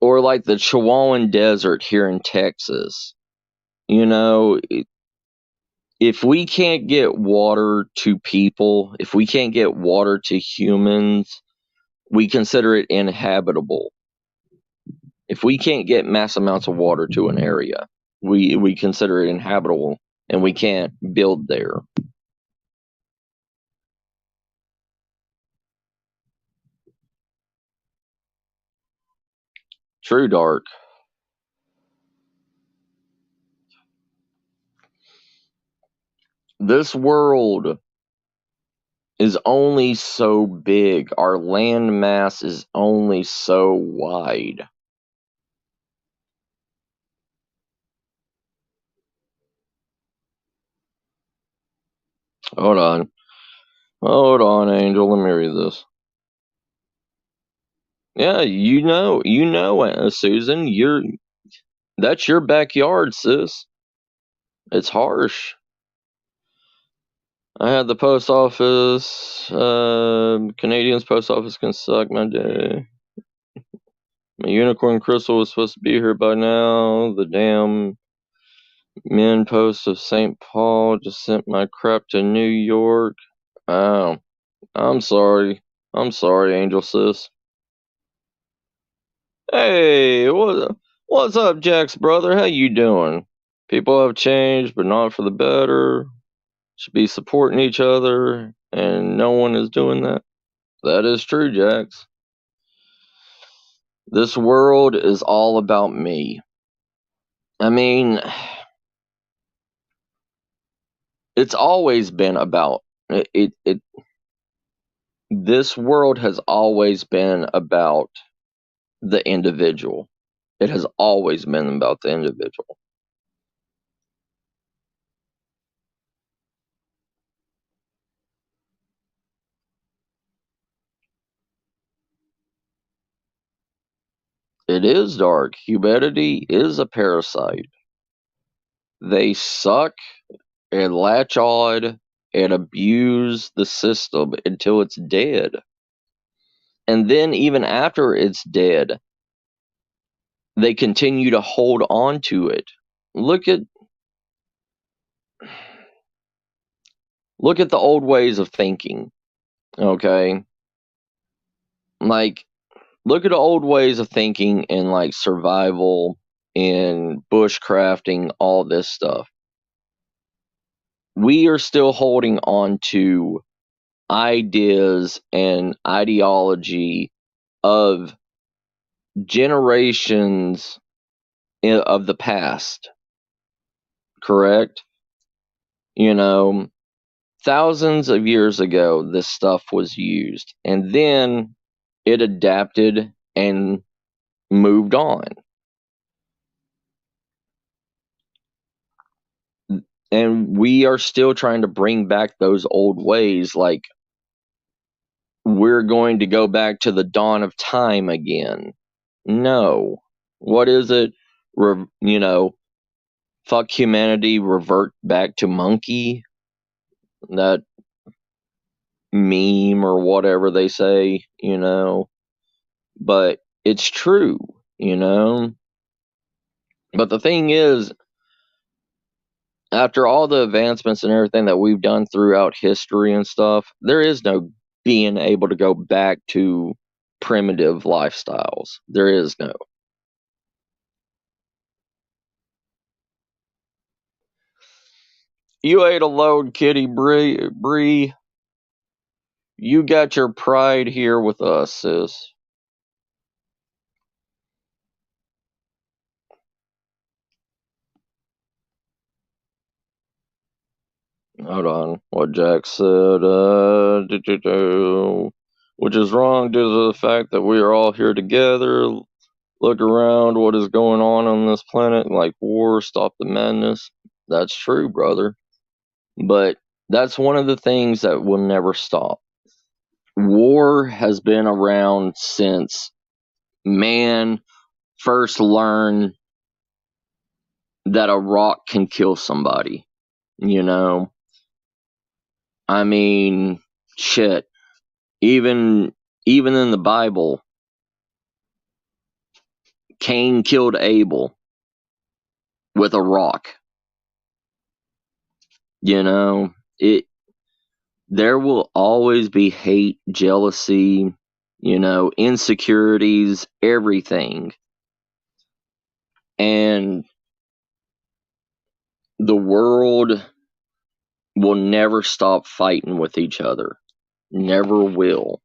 or like the Chihuahuan Desert here in Texas. If we can't get water to people, if we can't get water to humans, we consider it inhabitable. If we can't get mass amounts of water to an area, we consider it inhabitable, and we can't build there. True, Dark. This world is only so big. Our land mass is only so wide. Hold on, Angel. Let me read this. Yeah, Susan. That's your backyard, sis. It's harsh. I had the post office. Canadians post office can suck my day. My unicorn crystal was supposed to be here by now. The damn men post of St. Paul just sent my crap to New York. Oh, I'm sorry. Angel sis. Hey, what's up, Jack's brother? How you doing? People have changed, but not for the better. Should be supporting each other, and no one is doing that. That is true, Jax. This world is all about me. I mean, it's always been about it. This world has always been about the individual. It has always been about the individual. It is dark. Humanity is a parasite. They suck and latch on and abuse the system until it's dead. And then even after it's dead, they continue to hold on to it. Look at the old ways of thinking. Okay? Like, look at the old ways of thinking in like survival and bushcrafting, all this stuff. We are still holding on to ideas and ideology of generations of the past. Correct? Thousands of years ago, this stuff was used, and then it adapted and moved on. And we are still trying to bring back those old ways, like we're going to go back to the dawn of time again. No. What is it? Fuck humanity, revert back to monkey. That meme or whatever they say, But it's true, But the thing is, after all the advancements and everything that we've done throughout history and stuff, there is no being able to go back to primitive lifestyles. There is no. You ate a load, Kitty Bree. You got your pride here with us, sis. Hold on. What Jack said, which is wrong due to the fact that we are all here together. Look around what is going on this planet, like war, stop the madness. That's true, brother. But that's one of the things that will never stop. War has been around since man first learned that a rock can kill somebody. I mean, shit. Even in the Bible, Cain killed Abel with a rock. It there will always be hate, jealousy, insecurities, everything. And the world will never stop fighting with each other. Never will.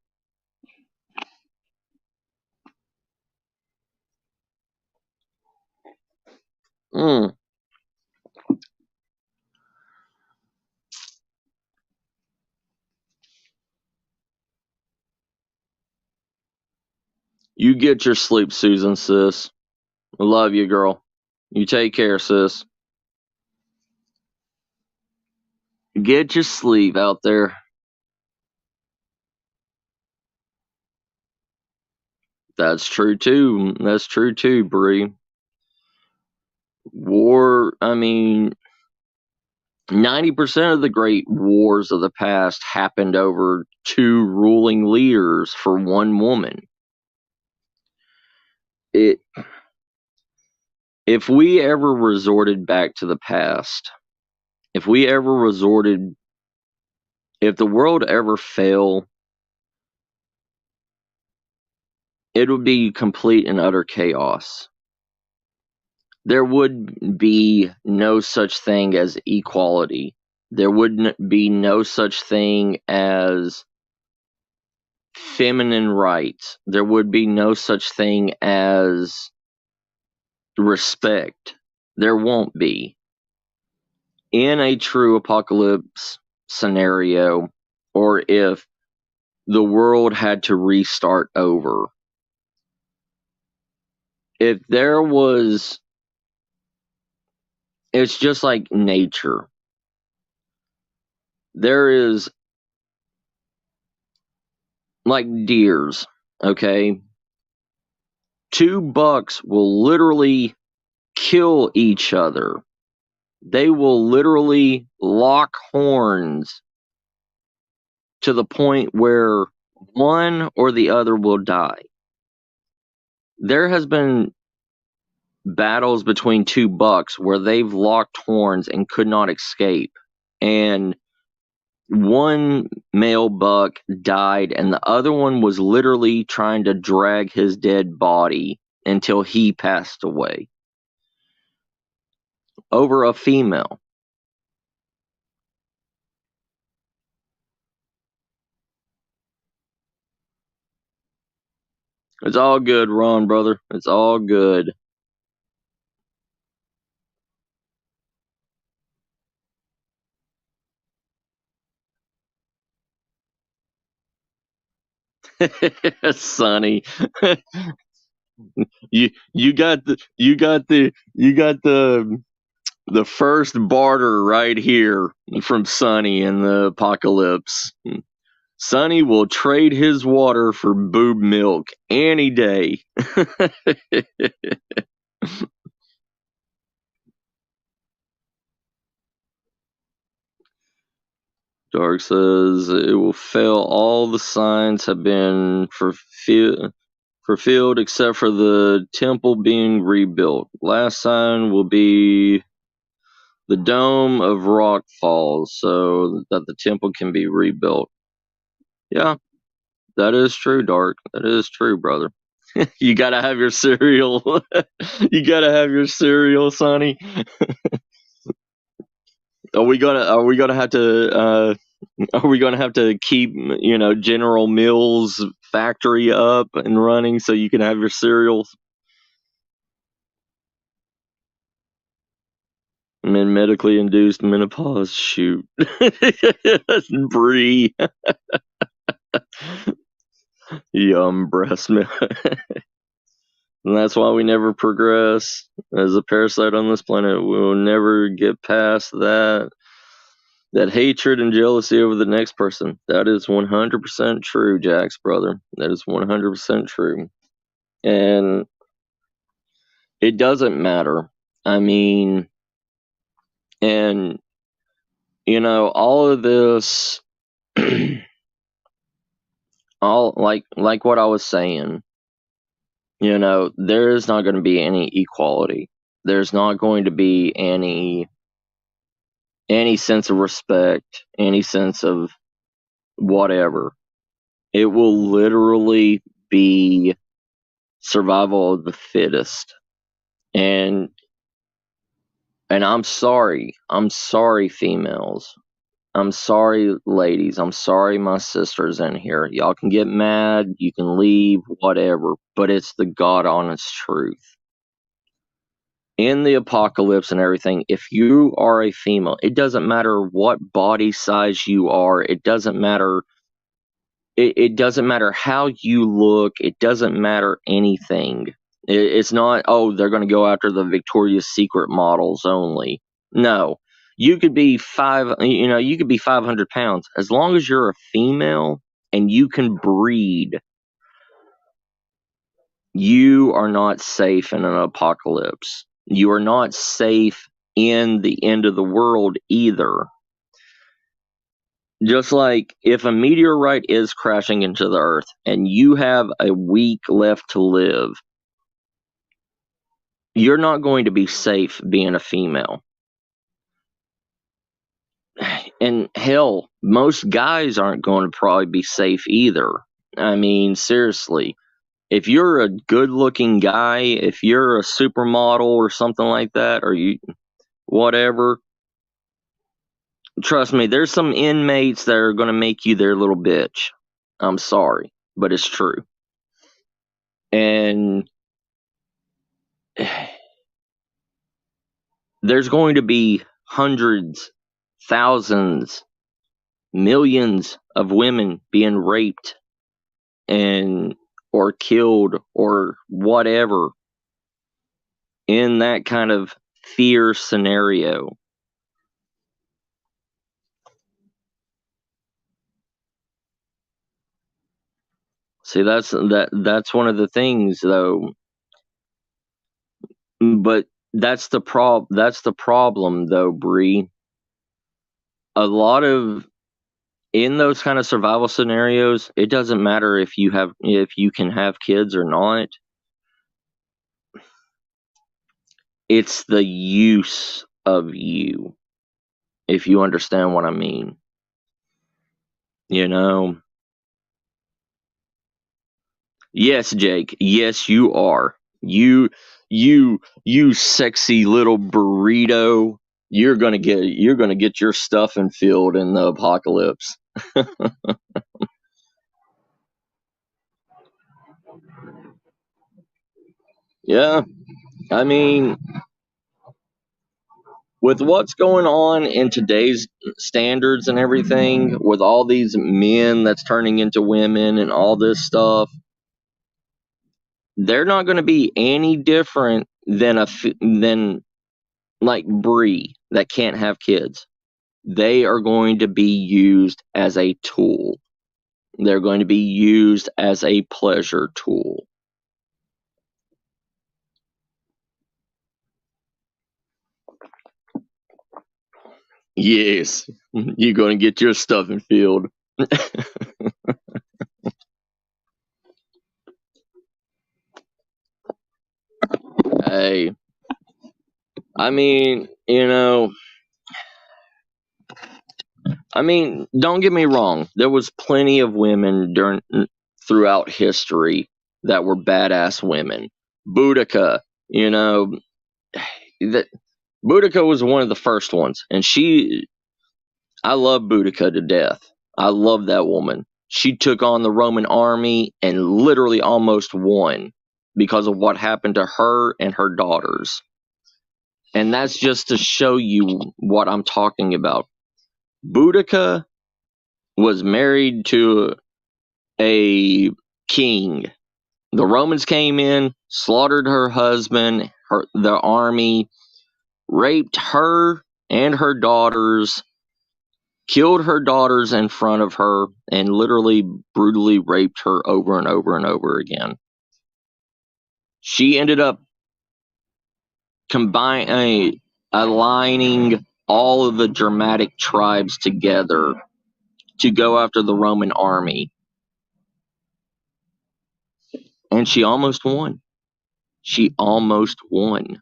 You get your sleep, Susan, sis. I love you, girl. You take care, sis. Get your sleep out there. That's true too. That's true too, Bree. War, I mean, 90% of the great wars of the past happened over two ruling leaders for one woman. If we ever resorted back to the past, if the world ever fell, it would be complete and utter chaos. There would be no such thing as equality. There would be no such thing as feminine rights. There would be no such thing as respect. There won't be. In a true apocalypse scenario, or if the world had to restart over, if there was, it's just like nature. There is, like deers, okay? Two bucks will literally kill each other. They will literally lock horns to the point where one or the other will die. There has been battles between two bucks where they've locked horns and could not escape. And one male buck died, and the other one was literally trying to drag his dead body until he passed away over a female. It's all good, Ron, brother. It's all good. Sunny. You got the first barter right here from Sonny in the apocalypse. Sonny will trade his water for boob milk any day. Dark says it will fail. All the signs have been fulfilled except for the temple being rebuilt. Last sign will be the dome of rock falls so that the temple can be rebuilt. Yeah, that is true, Dark. That is true, brother. You gotta have your cereal. You gotta have your cereal, Sonny. Are we gonna have to keep General Mills factory up and running so you can have your cereals? And then medically induced menopause. Shoot. Brie. Yum, breast milk. And that's why we never progress as a parasite on this planet. We will never get past that hatred and jealousy over the next person. That is 100% true, Jax, brother. That is 100% true. And it doesn't matter. I mean, and all of this, all like what I was saying, there is not going to be any equality. There's not going to be any sense of respect, any sense of whatever. It will literally be survival of the fittest. And I'm sorry. I'm sorry, females. I'm sorry, ladies. I'm sorry, my sisters in here. Y'all can get mad. You can leave, whatever. But it's the God honest truth. In the apocalypse and everything, if you are a female, it doesn't matter what body size you are. It doesn't matter. It doesn't matter how you look. It doesn't matter anything. It's not, oh, they're going to go after the Victoria's Secret models only. No. You could be 500 pounds. As long as you're a female and you can breed, you are not safe in an apocalypse. You are not safe in the end of the world either. Just like if a meteorite is crashing into the earth and you have a week left to live, you're not going to be safe being a female. And hell, most guys aren't going to probably be safe either. I mean, seriously. If you're a good-looking guy, if you're a supermodel or something like that, or whatever, trust me, there's some inmates that are going to make you their little bitch. I'm sorry, but it's true. And there's going to be hundreds, thousands, millions of women being raped or killed or whatever in that kind of fear scenario. See, that's one of the things, though. But that's the problem, though, Bree. A lot of in those kind of survival scenarios, it doesn't matter if you can have kids or not. It's the use of you, if you understand what I mean. Yes, Jake. Yes, you are. You sexy little burrito. You're gonna get your stuffing filled in the apocalypse. Yeah, I mean, with what's going on in today's standards and everything, with all these men that's turning into women and all this stuff, they're not going to be any different than like Bree that can't have kids. They are going to be used as a tool. They're going to be used as a pleasure tool. Yes, you're going to get your stuffing filled. Hey, I mean, don't get me wrong. There was plenty of women throughout history that were badass women. Boudica, that Boudica was one of the first ones, and I love Boudica to death. I love that woman. She took on the Roman army and literally almost won because of what happened to her and her daughters. And that's just to show you what I'm talking about. Boudica was married to a king. The Romans came in, slaughtered her husband, the army, raped her and her daughters, killed her daughters in front of her, and literally brutally raped her over and over and over again. She ended up aligning all of the Germanic tribes together to go after the Roman army. And she almost won. She almost won.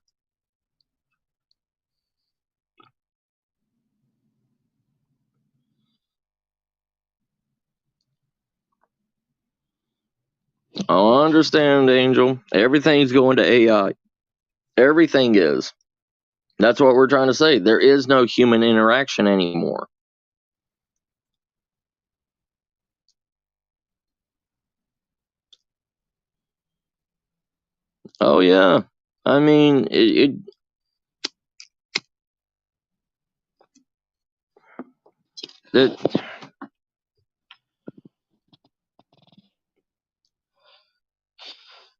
I understand, Angel. Everything's going to AI. Everything is. That's what we're trying to say. There is no human interaction anymore. Oh, yeah. I mean, it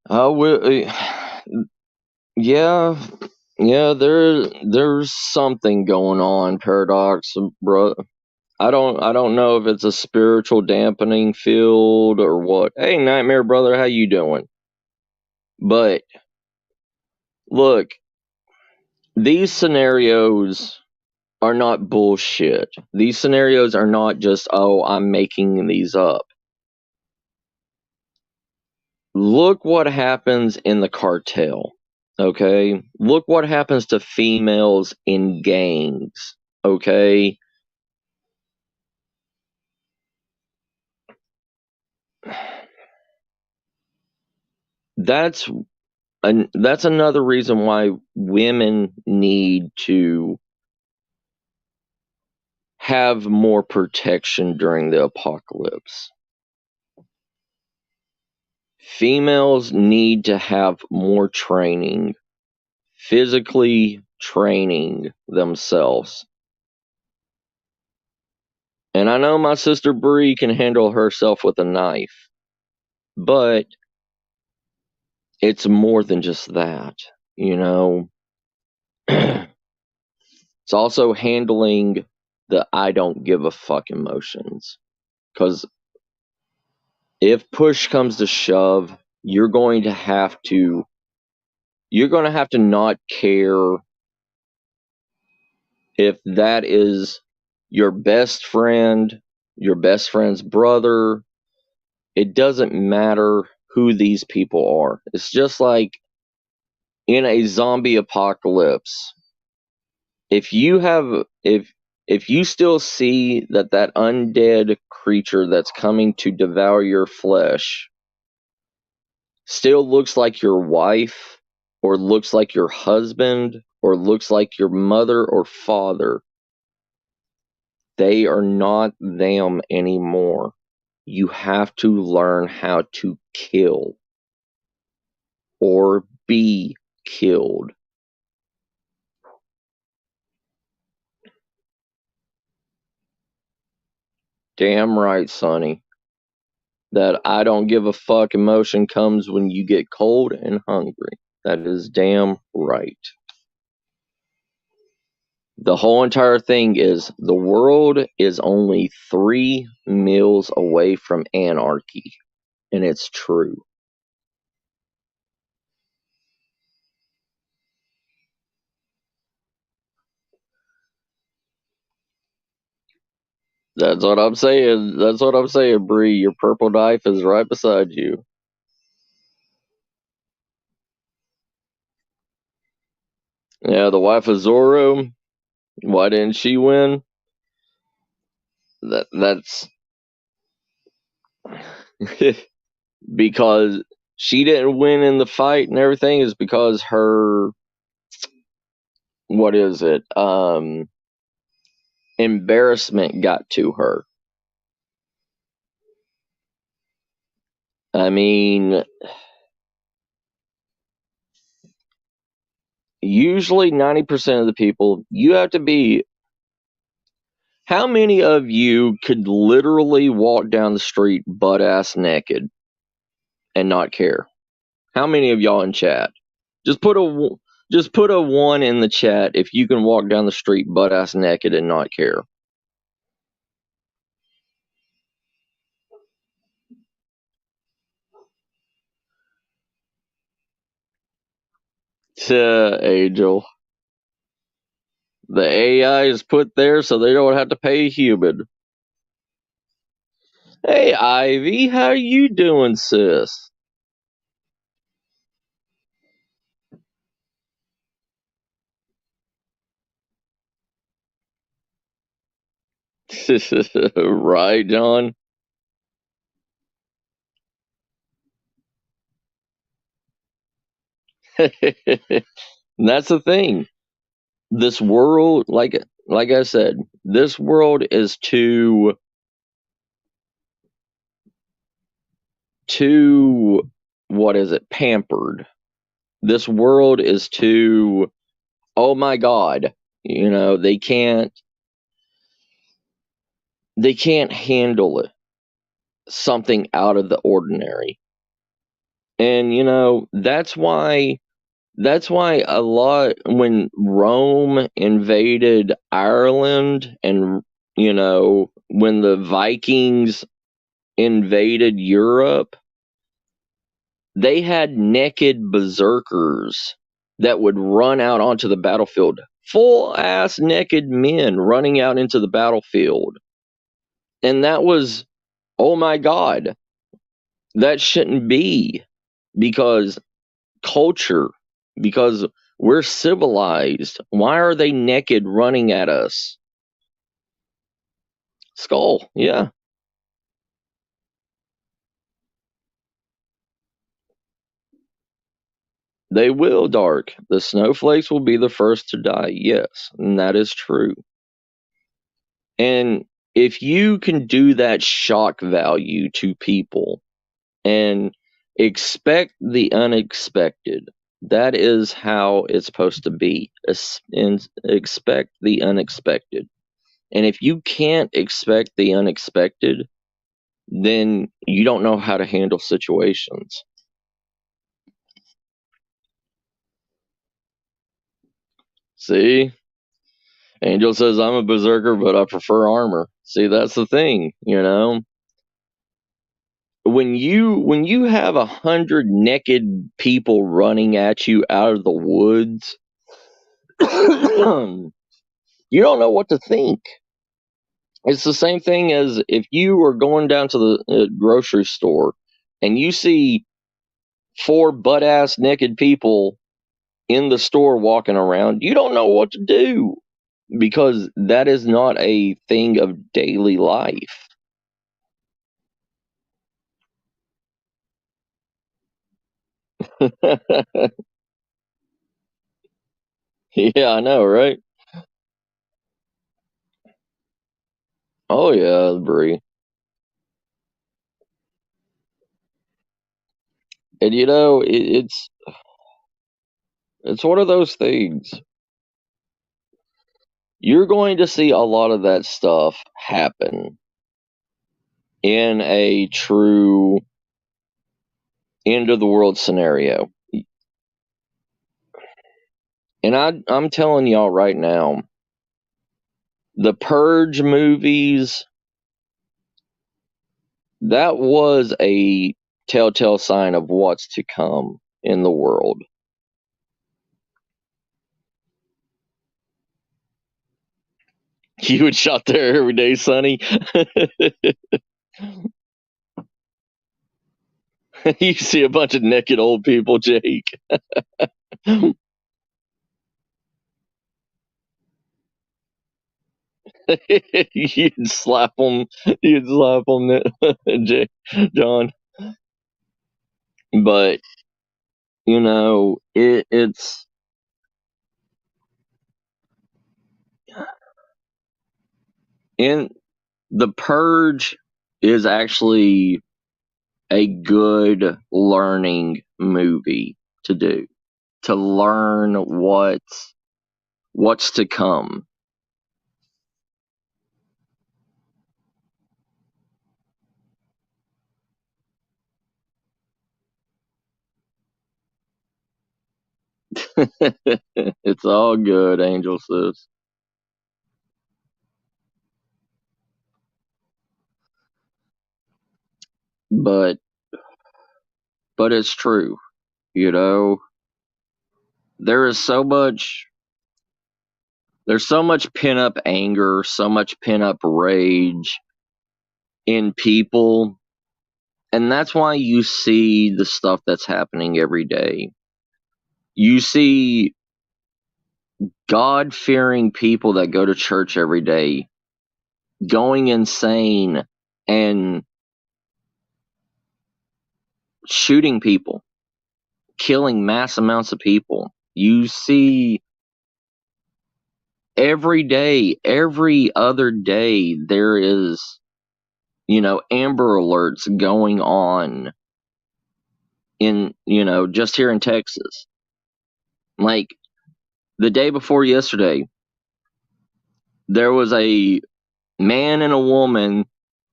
I will. Yeah, yeah. There's something going on, Paradox, bro. I don't know if it's a spiritual dampening field or what. Hey, Nightmare brother, how you doing? But look, these scenarios are not bullshit. These scenarios are not just, oh, I'm making these up. Look what happens in the cartel. Okay? Look what happens to females in gangs. Okay? That's that's another reason why women need to have more protection during the apocalypse. Females need to have more training, physically training themselves. And I know my sister Bree can handle herself with a knife, but it's more than just that, you know? It's also handling the I don't give a fuck emotions. Because if push comes to shove, you're going to have to not care if that is your best friend, your best friend's brother. It doesn't matter who these people are. It's just like in a zombie apocalypse. If you still see that undead creature that's coming to devour your flesh still looks like your wife, or looks like your husband, or looks like your mother or father, they are not them anymore. You have to learn how to kill or be killed. Damn right, Sonny. That I don't give a fuck emotion comes when you get cold and hungry. That is damn right. The whole entire thing is the world is only 3 meals away from anarchy, and it's true. That's what I'm saying. That's what I'm saying, Bree. Your purple knife is right beside you. Yeah, the wife of Zorro. Why didn't she win? That's because she didn't win in the fight and everything is because her, what is it? Embarrassment got to her. I mean, usually 90% of the people, you have to be. How many of you could literally walk down the street butt ass naked and not care? How many of y'all in chat? Just put a 1 in the chat if you can walk down the street butt ass naked and not care. Angel. The AI is put there so they don't have to pay a human. Hey Ivy, how you doing, sis? Right, John? That's the thing. This world, like I said, this world is too what is it, pampered. This world is too, oh my god, they can't handle it, something out of the ordinary. And that's why a lot, when Rome invaded Ireland, and when the Vikings invaded Europe, they had naked berserkers that would run out onto the battlefield. Full ass naked men running out into the battlefield. And that was, oh my God, that shouldn't be, because culture, because we're civilized. Why are they naked running at us? Skull, yeah. They will, Dark. The snowflakes will be the first to die. Yes, and that is true. And if you can do that shock value to people and expect the unexpected, that is how it's supposed to be. And expect the unexpected. And if you can't expect the unexpected, then you don't know how to handle situations. See? Angel says, I'm a berserker, but I prefer armor. See, that's the thing, When you have 100 naked people running at you out of the woods, you don't know what to think. It's the same thing as if you are going down to the grocery store and you see 4 butt ass naked people in the store walking around. You don't know what to do, because that is not a thing of daily life. Yeah, I know, right? Oh yeah, Brie. And it's one of those things. You're going to see a lot of that stuff happen in a true end of the world scenario. And I'm telling y'all right now, the Purge movies, that was a telltale sign of what's to come in the world. You would shot there every day, Sonny. You see a bunch of naked old people, Jake. You'd slap them. You'd slap them, Jake, John. But it's in the Purge is actually a good learning movie to do, to learn what's to come. It's all good, Angel says. But it's true, you know. There is so much there's so much pent up anger, so much pent up rage in people, and that's why you see the stuff that's happening every day. You see God fearing people that go to church every day going insane and shooting people, killing mass amounts of people. You see every day, every other day, there is, Amber Alerts going on in, just here in Texas. Like the day before yesterday, there was a man and a woman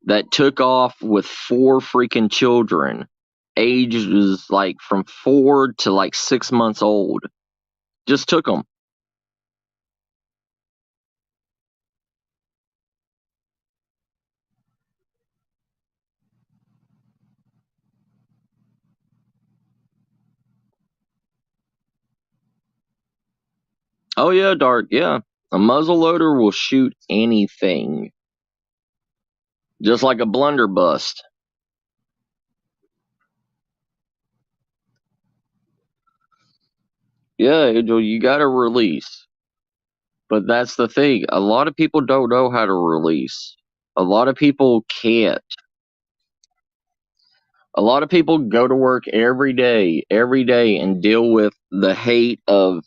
that took off with 4 freaking children, ages like from 4 to like 6 months old. Just took them. Oh yeah, Dart, yeah. A muzzleloader will shoot anything. Just like a blunderbuss. Yeah, you gotta release. But that's the thing. A lot of people don't know how to release. A lot of people can't. A lot of people go to work every day, and deal with the hate of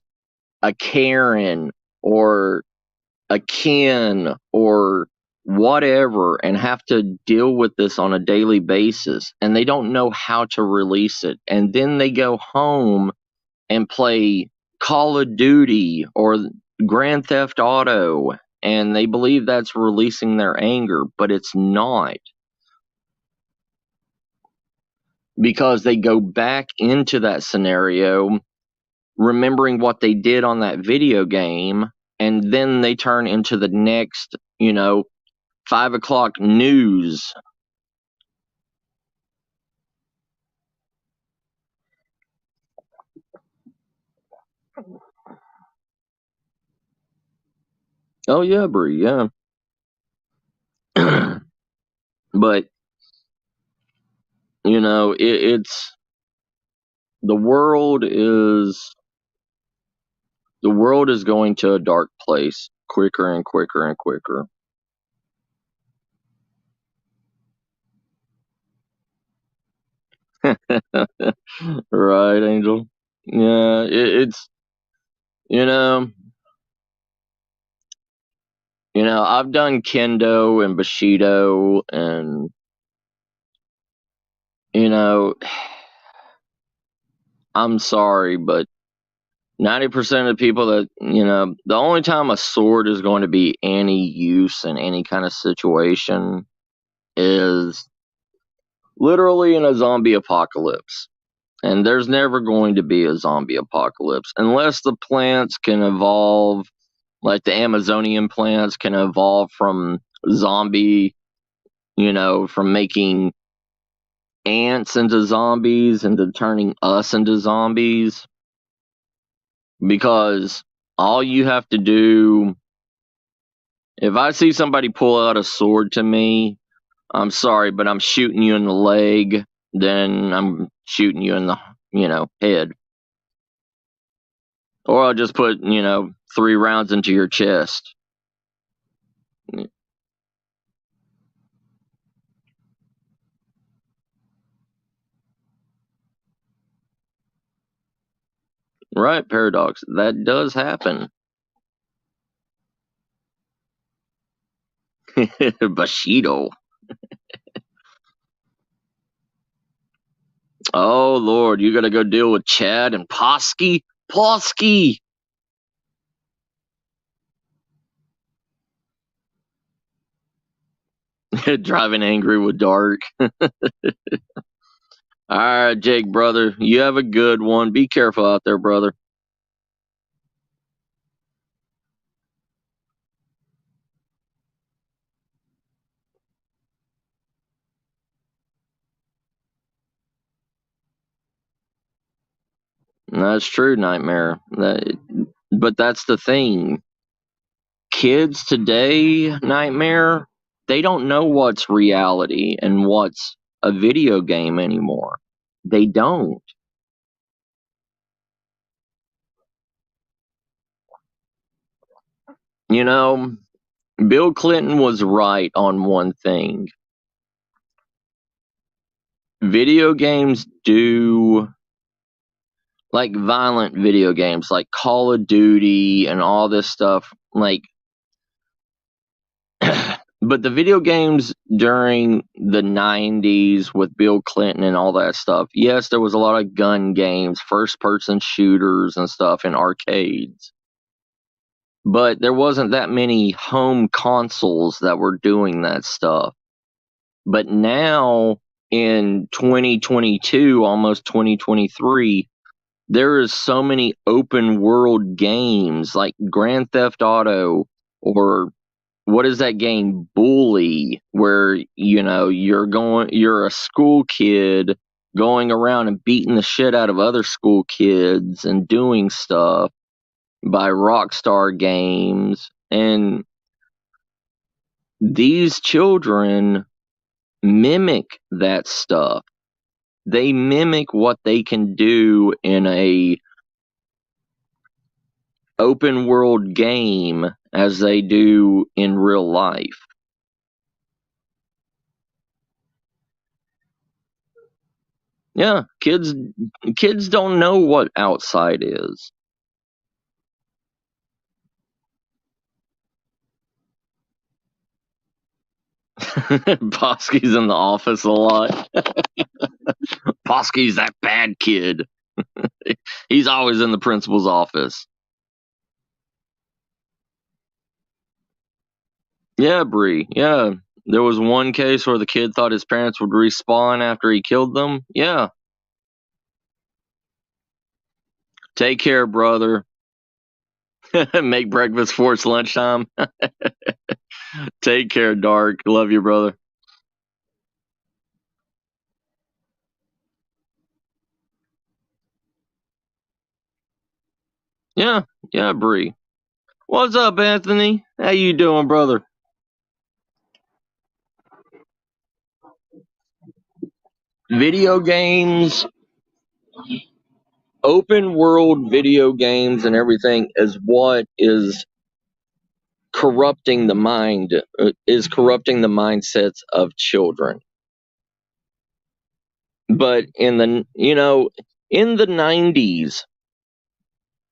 a Karen or a Ken or whatever, and have to deal with this on a daily basis, and they don't know how to release it. And then they go home and play Call of Duty or Grand Theft Auto, and they believe that's releasing their anger, but it's not. Because they go back into that scenario, remembering what they did on that video game, and then they turn into the next, 5 o'clock news. Oh yeah, Bree, yeah. But it's the world is going to a dark place quicker and quicker and quicker. Right, Angel. Yeah, it's you know, I've done kendo and bushido, and I'm sorry, but 90% of the people that the only time a sword is going to be any use in any kind of situation is literally in a zombie apocalypse. And there's never going to be a zombie apocalypse unless the plants can evolve, like the Amazonian plants can evolve from zombie, from making ants into zombies and to turning us into zombies. Because all you have to do, if I see somebody pull out a sword to me, I'm sorry, but I'm shooting you in the leg, then I'm shooting you in the, head. Or I'll just put, 3 rounds into your chest. Right, Paradox. That does happen. Bushido. Oh, Lord, you gotta go deal with Chad and Posky? Posky! Driving angry with Dark. Alright, Jake, brother. You have a good one. Be careful out there, brother. That's true, Nightmare. But that's the thing. Kids today, Nightmare, they don't know what's reality and what's a video game anymore. They don't. You know, Bill Clinton was right on one thing. Video games do, like violent video games like Call of Duty and all this stuff, like but the video games during the 90s with Bill Clinton and all that stuff, yes, there was a lot of gun games, first person shooters and stuff in arcades. But there wasn't that many home consoles that were doing that stuff. But now in 2022, almost 2023, there is so many open world games like Grand Theft Auto, or what is that game, Bully, where you're a school kid going around and beating the shit out of other school kids and doing stuff, by Rockstar Games. And these children mimic that stuff. They mimic what they can do in a open world game as they do in real life. Yeah, kids don't know what outside is. Bosky's in the office a lot. Bosky's that bad kid. He's always in the principal's office. Yeah, Bree. Yeah. There was one case where the kid thought his parents would respawn after he killed them. Yeah. Take care, brother. Make breakfast for it's lunchtime. Take care, Dark. Love you, brother. Yeah. Yeah, Bree. What's up, Anthony? How you doing, brother? Video games, open world video games and everything is what is corrupting the mind, is corrupting the mindsets of children. But in the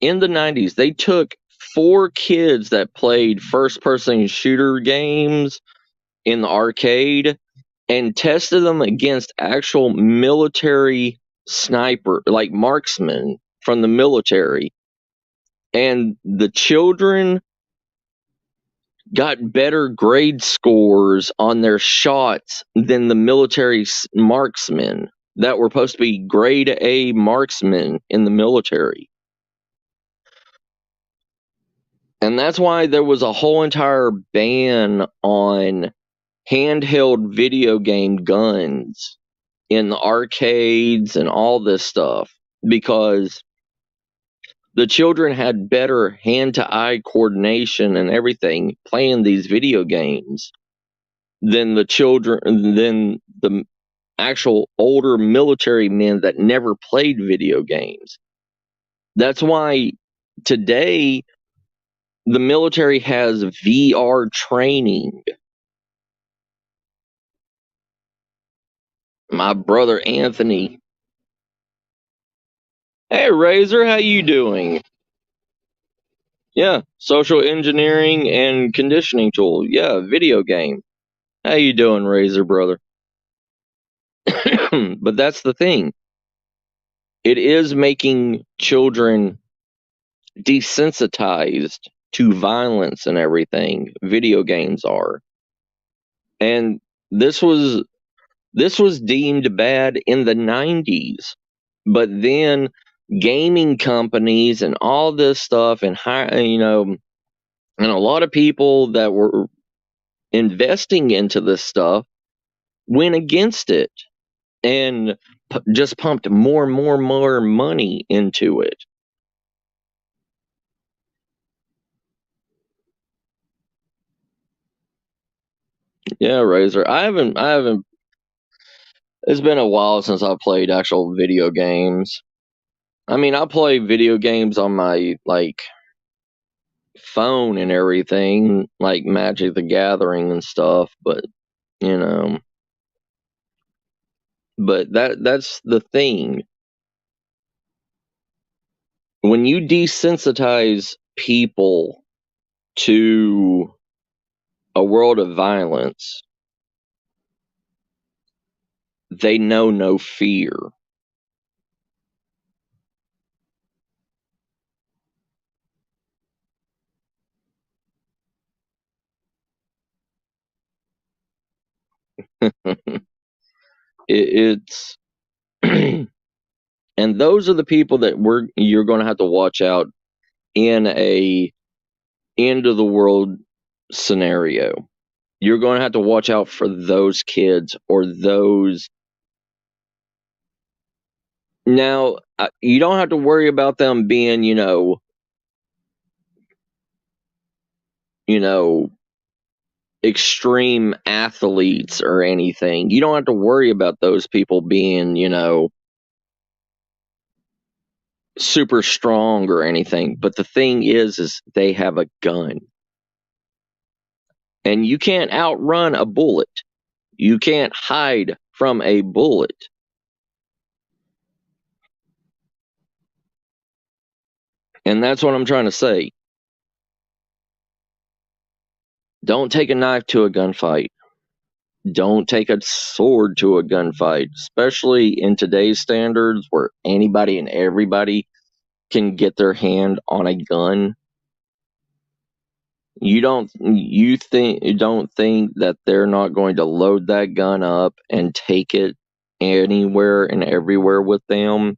90s, they took 4 kids that played first person shooter games in the arcade and tested them against actual military sniper, like marksmen from the military. And the children got better grade scores on their shots than the military marksmen that were supposed to be grade A marksmen in the military. And that's why there was a whole entire ban on handheld video game guns in the arcades and all this stuff, because the children had better hand-to-eye coordination and everything playing these video games than the actual older military men that never played video games. That's why today the military has VR training. My brother Anthony. Hey Razor, how you doing? Yeah, social engineering and conditioning tool. Yeah, video game. How you doing, Razor brother? But that's the thing. It is making children desensitized to violence and everything. Video games are. And this was deemed bad in the 90s. But then gaming companies and all this stuff and and a lot of people that were investing into this stuff went against it and just pumped more and more money into it. Yeah, Razor. I haven't. It's been a while since I played actual video games. I mean, I play video games on my phone and everything, like Magic the Gathering and stuff. But you know, but that's the thing. When you desensitize people to a world of violence, they know no fear. It's and those are the people that you're going to have to watch out in a end of the world scenario. You're going to have to watch out for those kids or those. Now, you don't have to worry about them being, extreme athletes or anything. You don't have to worry about those people being, super strong or anything. But the thing is they have a gun. And you can't outrun a bullet. You can't hide from a bullet. And that's what I'm trying to say. Don't take a knife to a gunfight. Don't take a sword to a gunfight, especially in today's standards where anybody and everybody can get their hand on a gun. You don't think that they're not going to load that gun up and take it anywhere and everywhere with them?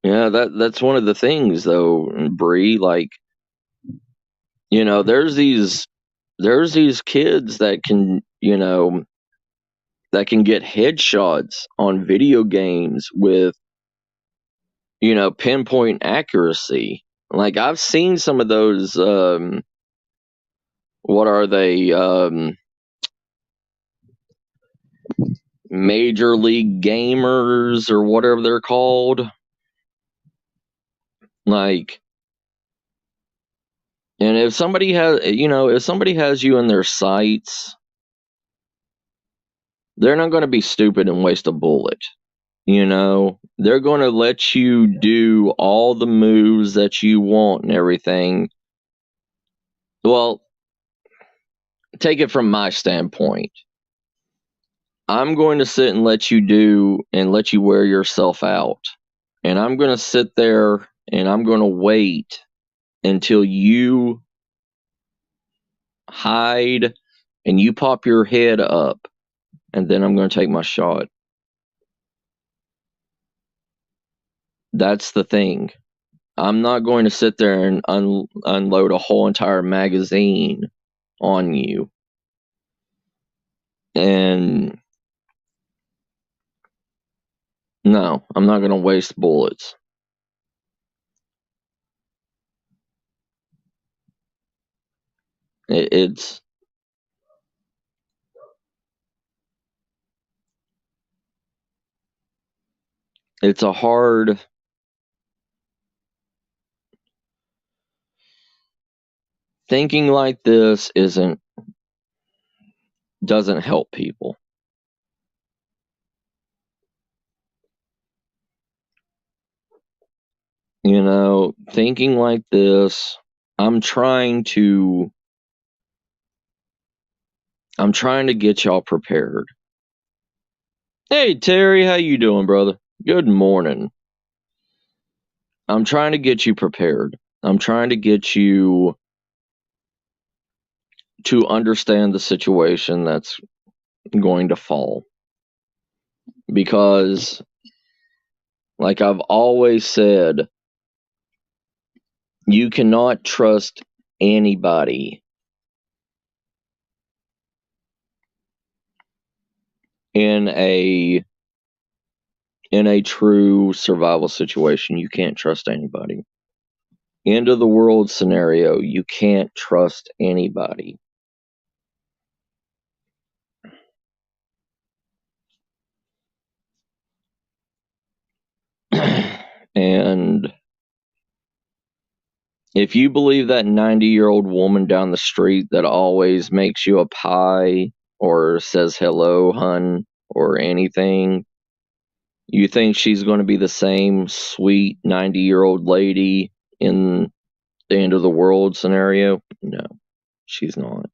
Yeah, that's one of the things though, Bree. Like, there's these kids that can, that can get headshots on video games with, pinpoint accuracy. Like I've seen some of those. What are they? Major League Gamers or whatever they're called. Like, and if somebody has you in their sights, they're not going to be stupid and waste a bullet. They're going to let you do all the moves that you want and everything. Well, take it from my standpoint. I'm going to sit and let you wear yourself out. And I'm going to sit there And I'm going to wait until you hide and you pop your head up, and then I'm going to take my shot. That's the thing. I'm not going to sit there and unload a whole entire magazine on you. And no, I'm not going to waste bullets. It's a hard... Thinking like this doesn't help people. You know, thinking like this, I'm trying to get y'all prepared. Hey Terry, how you doing, brother? Good morning. I'm trying to get you prepared. I'm trying to get you to understand the situation that's going to fall. Because, like I've always said, you cannot trust anybody in a true survival situation. You can't trust anybody. End of the world scenario, you can't trust anybody. And if you believe that 90-year-old woman down the street that always makes you a pie or says hello, hun, or anything, you think she's going to be the same sweet 90-year-old lady in the end of the world scenario? No, she's not.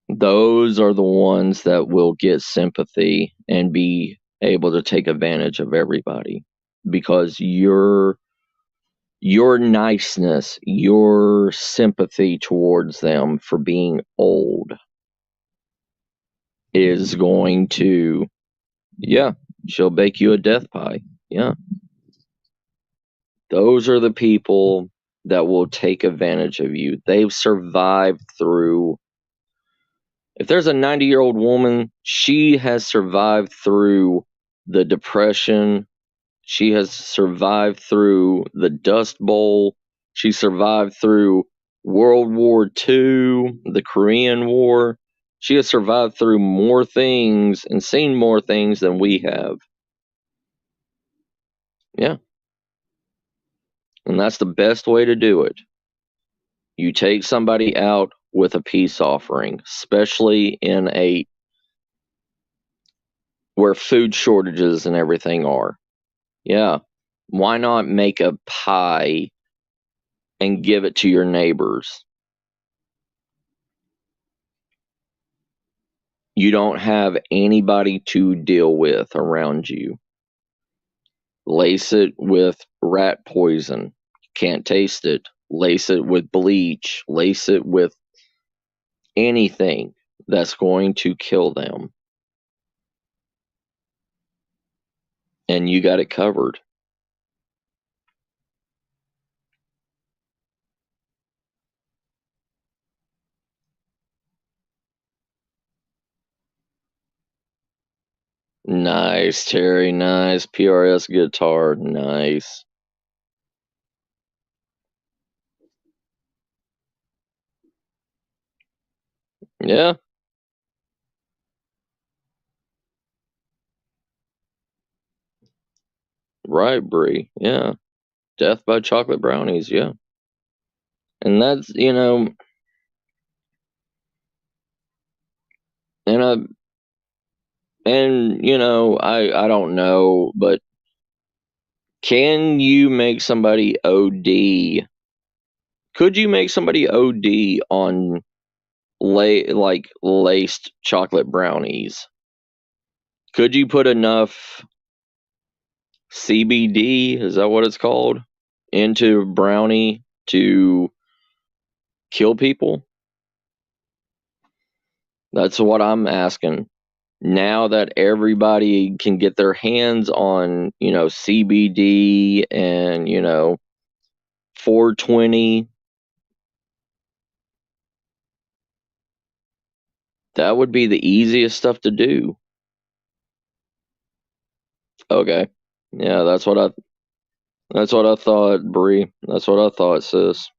Those are the ones that will get sympathy and be able to take advantage of everybody, because your niceness, your sympathy towards them for being old is going to, yeah, she'll bake you a death pie. Yeah. Those are the people that will take advantage of you. They've survived through... If there's a 90-year-old woman, she has survived through the Depression. She has survived through the Dust Bowl. She survived through World War II, the Korean War. She has survived through more things and seen more things than we have. Yeah. And that's the best way to do it. You take somebody out with a peace offering, especially in where food shortages and everything are. Yeah. Why not make a pie and give it to your neighbors? You don't have anybody to deal with around you. Lace it with rat poison. Can't taste it. Lace it with bleach. Lace it with anything that's going to kill them. And you got it covered. Nice, Terry. Nice. PRS guitar. Nice. Yeah. Right, Brie. Yeah. Death by Chocolate Brownies. Yeah. And that's, and I don't know, but can you make somebody OD? Could you make somebody OD on laced chocolate brownies? Could you put enough CBD, is that what it's called? Into brownie to kill people? That's what I'm asking. Now that everybody can get their hands on, CBD and, 420, that would be the easiest stuff to do. Okay. Yeah, that's what I thought, Bree. That's what I thought, sis.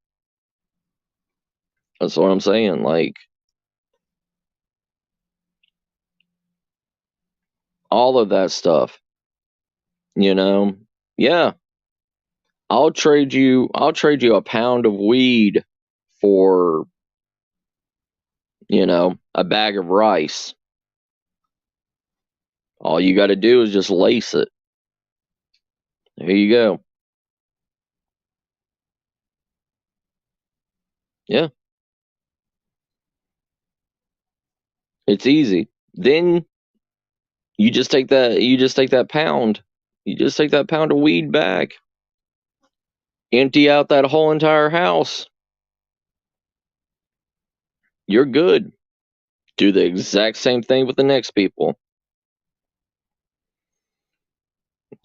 That's what I'm saying. Like, all of that stuff, you know? Yeah. I'll trade you a pound of weed for, a bag of rice. All you got to do is just lace it. Here you go. Yeah, it's easy. Then you just take that pound of weed back, empty out that whole entire house. You're good. Do the exact same thing with the next people.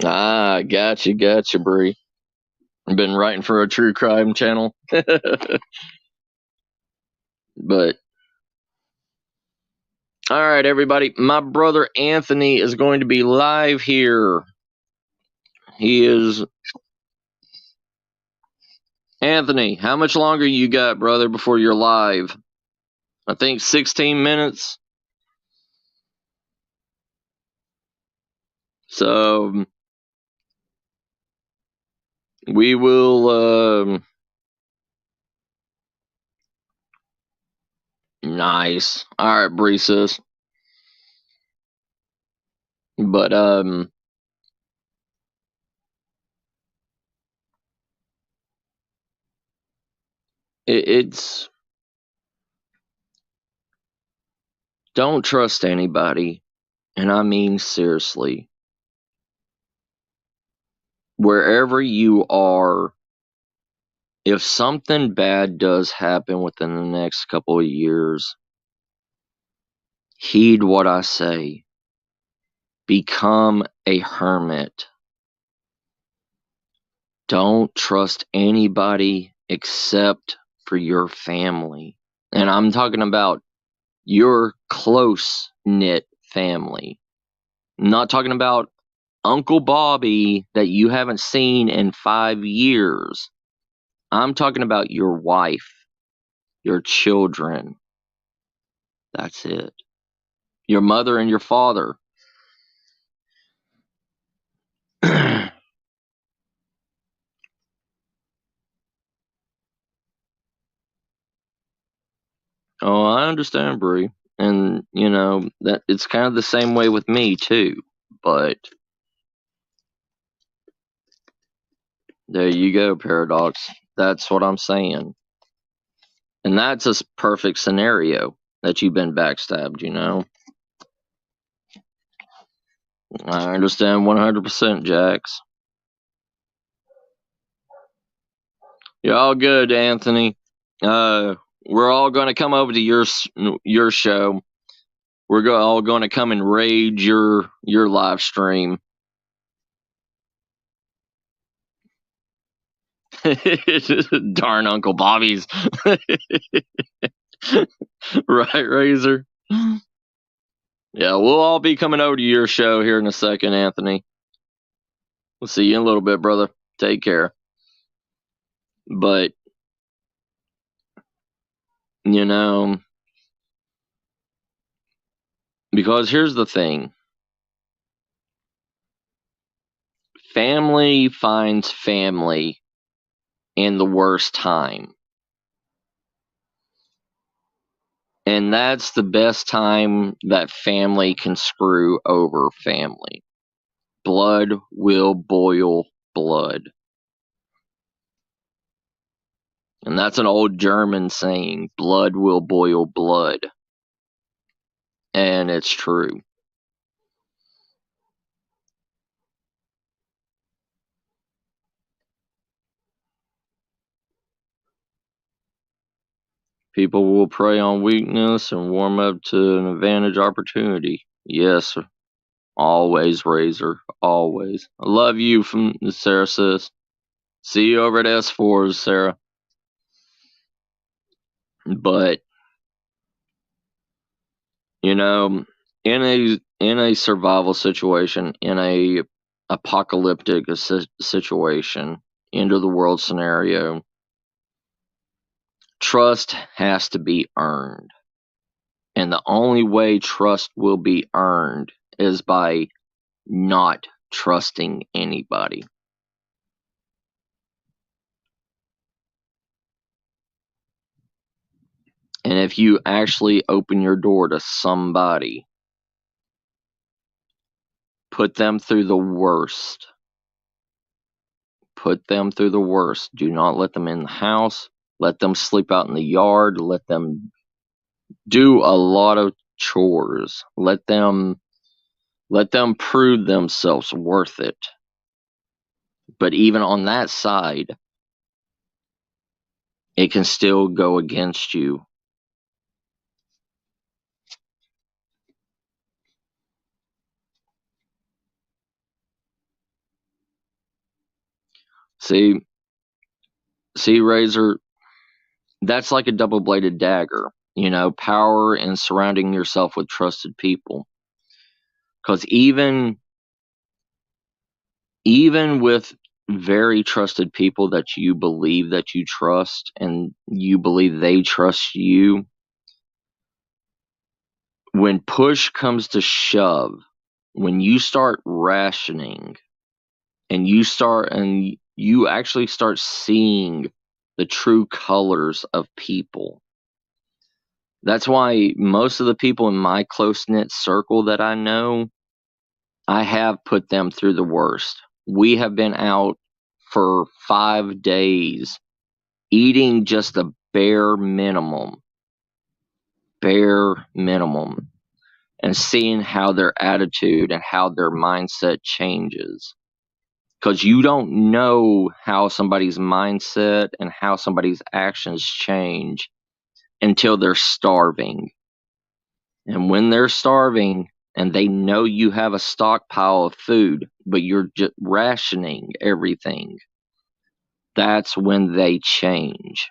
Ah, gotcha, Bree. I've been writing for a true crime channel. But all right, everybody. My brother Anthony is going to be live here. He is. Anthony, how much longer you got, brother, before you're live? I think 16 minutes. So we will. Nice. All right, Breesus. But it's don't trust anybody, and I mean seriously. Wherever you are, if something bad does happen within the next couple of years, heed what I say. Become a hermit. Don't trust anybody except for your family. And I'm talking about your close-knit family. I'm not talking about Uncle Bobby that you haven't seen in 5 years. I'm talking about your wife, your children. That's it. Your mother and your father. Oh, I understand, Bree. And, that it's kind of the same way with me, too. But there you go, Paradox. That's what I'm saying. And that's a perfect scenario that you've been backstabbed. I understand 100%, Jax. You're all good, Anthony. We're all going to come over to your show. We're all going to come and raid your live stream. Darn Uncle Bobby's. Right, Razor? Yeah, we'll all be coming over to your show here in a second, Anthony. We'll see you in a little bit, brother. Take care. But, because here's the thing. Family finds family in the worst time. And that's the best time that family can screw over family. Blood will boil blood. And that's an old German saying, blood will boil blood. And it's true. People will prey on weakness and warm up to an advantage opportunity. Yes, always, Razor. Always. I love you from Sarah says. See you over at S4, Sarah. But, you know, in a survival situation, in a apocalyptic situation, end of the world scenario, trust has to be earned. And the only way trust will be earned is by not trusting anybody. And if you actually open your door to somebody, put them through the worst. Put them through the worst. Do not let them in the house. Let them sleep out in the yard. Let them do a lot of chores. Let them prove themselves worth it. But even on that side, it can still go against you. See, Razor, that's like a double-bladed dagger. Power and surrounding yourself with trusted people. Because even with very trusted people that you believe that you trust and you believe they trust you, when push comes to shove, when you start rationing and you actually start seeing the true colors of people. That's why most of the people in my close-knit circle that I know, I have put them through the worst. We have been out for 5 days eating just the bare minimum, and seeing how their attitude and how their mindset changes. Because you don't know how somebody's mindset and how somebody's actions change until they're starving. And when they're starving and they know you have a stockpile of food, but you're just rationing everything, that's when they change.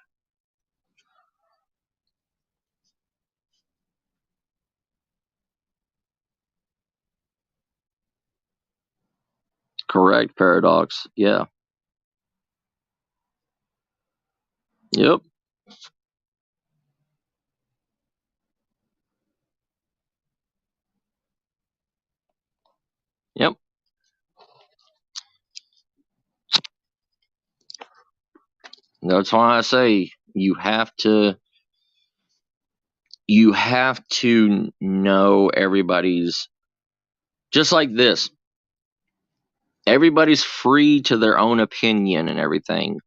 Correct, Paradox. Yeah. Yep. Yep. That's why I say you have to know everybody's, just like this. Everybody's free to their own opinion and everything.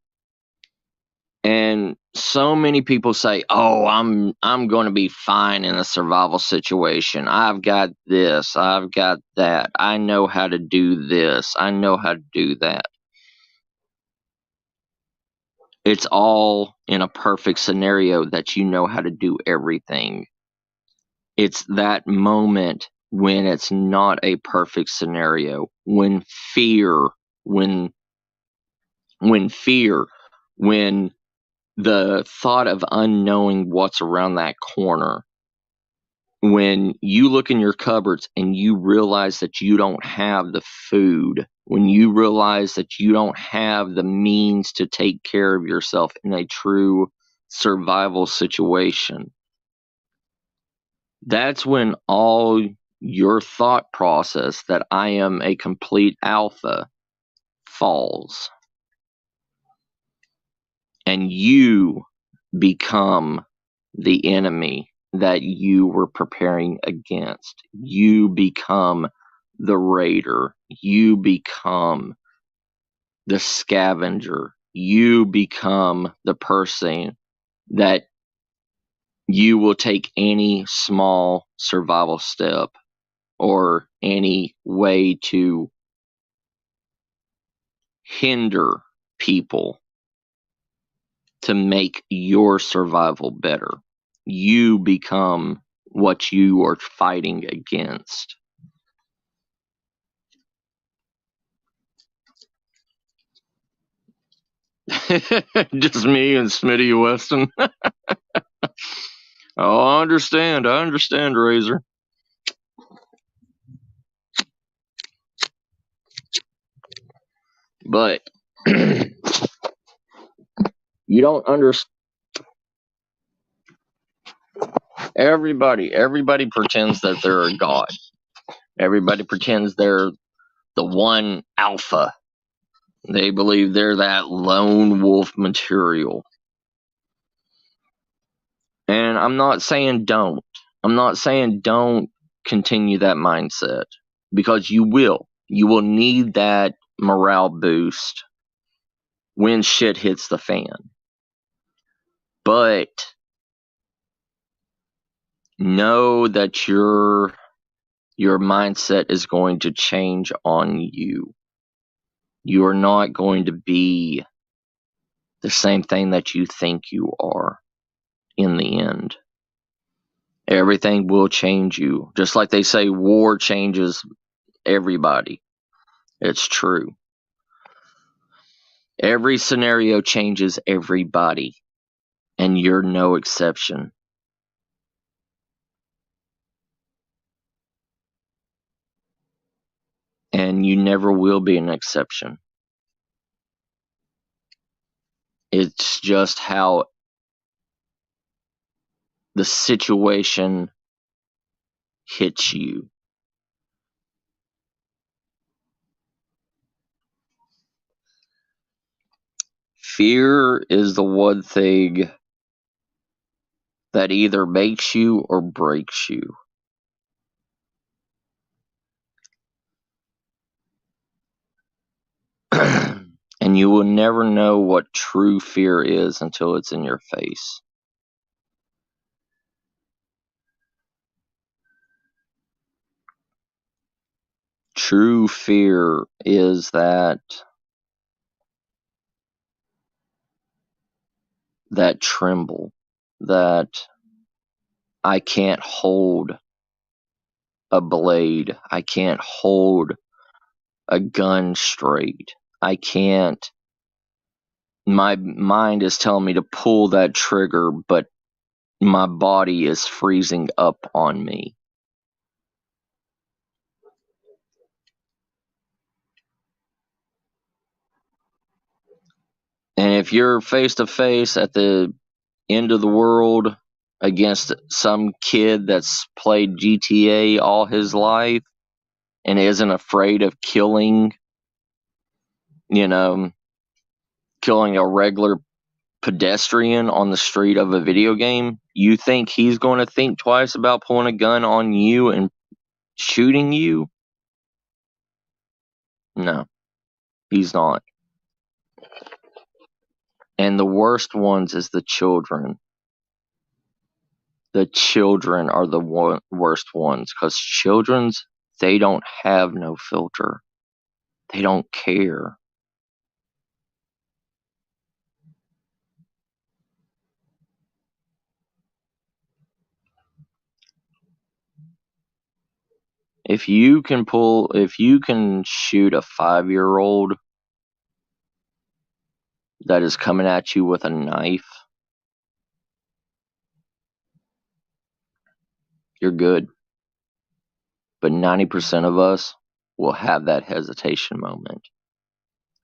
And so many people say, "Oh, I'm going to be fine in a survival situation. I've got this, I've got that. I know how to do this. I know how to do that." It's all in a perfect scenario that you know how to do everything. It's that moment when it's not a perfect scenario, when fear, when fear, when the thought of unknowing what's around that corner, when you look in your cupboards and you realize that you don't have the food, when you realize that you don't have the means to take care of yourself in a true survival situation, that's when all your thought process that I am a complete alpha falls. And you become the enemy that you were preparing against. You become the raider. You become the scavenger. You become the person that you will take any small survival step or any way to hinder people to make your survival better. You become what you are fighting against. Just me and Smitty Weston. Oh, I understand, Razor. But you don't understand. Everybody pretends that they're a god. Everybody pretends they're the one alpha. They believe they're that lone wolf material. And I'm not saying don't. I'm not saying don't continue that mindset, because you will. You will need that morale boost when shit hits the fan. But know that your mindset is going to change on you. You are not going to be the same thing that you think you are in the end. Everything will change you. Just like they say, war changes everybody. It's true. Every scenario changes everybody, and you're no exception. And you never will be an exception. It's just how the situation hits you. Fear is the one thing that either makes you or breaks you. And you will never know what true fear is until it's in your face. True fear is that tremble, that I can't hold a blade, I can't hold a gun straight, I can't. My mind is telling me to pull that trigger, but my body is freezing up on me. And if you're face to face at the end of the world against some kid that's played GTA all his life and isn't afraid of killing a regular pedestrian on the street of a video game, you think he's going to think twice about pulling a gun on you and shooting you? No, he's not. And the worst ones is the children. The children are the worst ones, because children's, they don't have no filter. They don't care. If you can shoot a 5-year-old that is coming at you with a knife, you're good. But 90% of us will have that hesitation moment.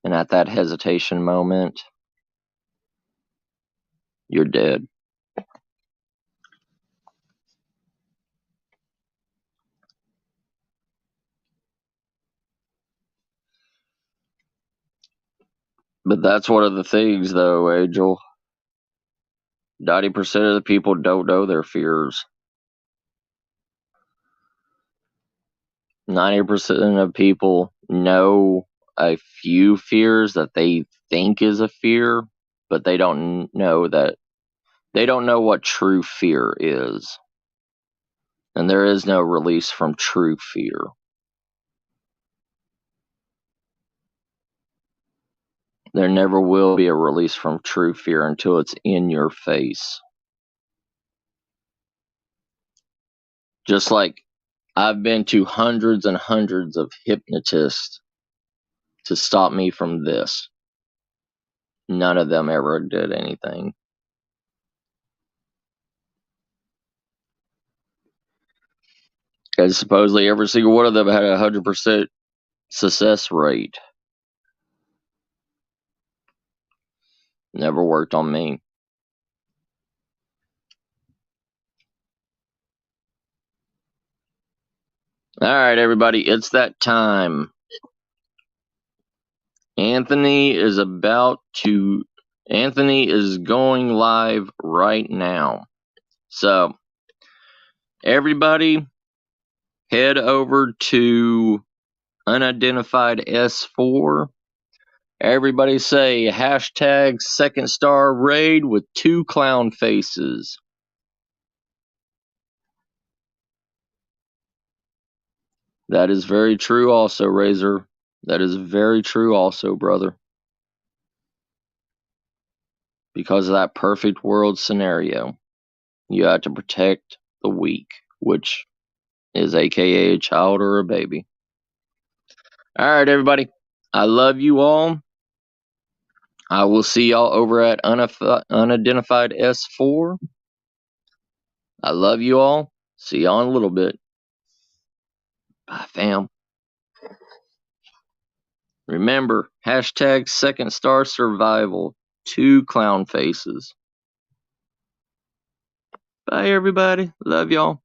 And at that hesitation moment, you're dead. But that's one of the things, though, Angel. 90% of the people don't know their fears. 90% of people know a few fears that they think is a fear, but they don't know what true fear is. And there is no release from true fear. There never will be a release from true fear until it's in your face. Just like I've been to hundreds and hundreds of hypnotists to stop me from this. None of them ever did anything. Because supposedly every single one of them had a 100% success rate. Never worked on me. All right, everybody, it's that time. Anthony is going live right now. So, everybody, head over to Unidentified S4. Everybody say hashtag second star raid with 2 clown faces. That is very true also, Razor. That is very true also, brother. Because of that perfect world scenario, you have to protect the weak, which is aka a child or a baby. All right, everybody. I love you all. I will see y'all over at Unidentified S4. I love you all. See y'all in a little bit. Bye, fam. Remember, hashtag second star survival. 2 clown faces. Bye, everybody. Love y'all.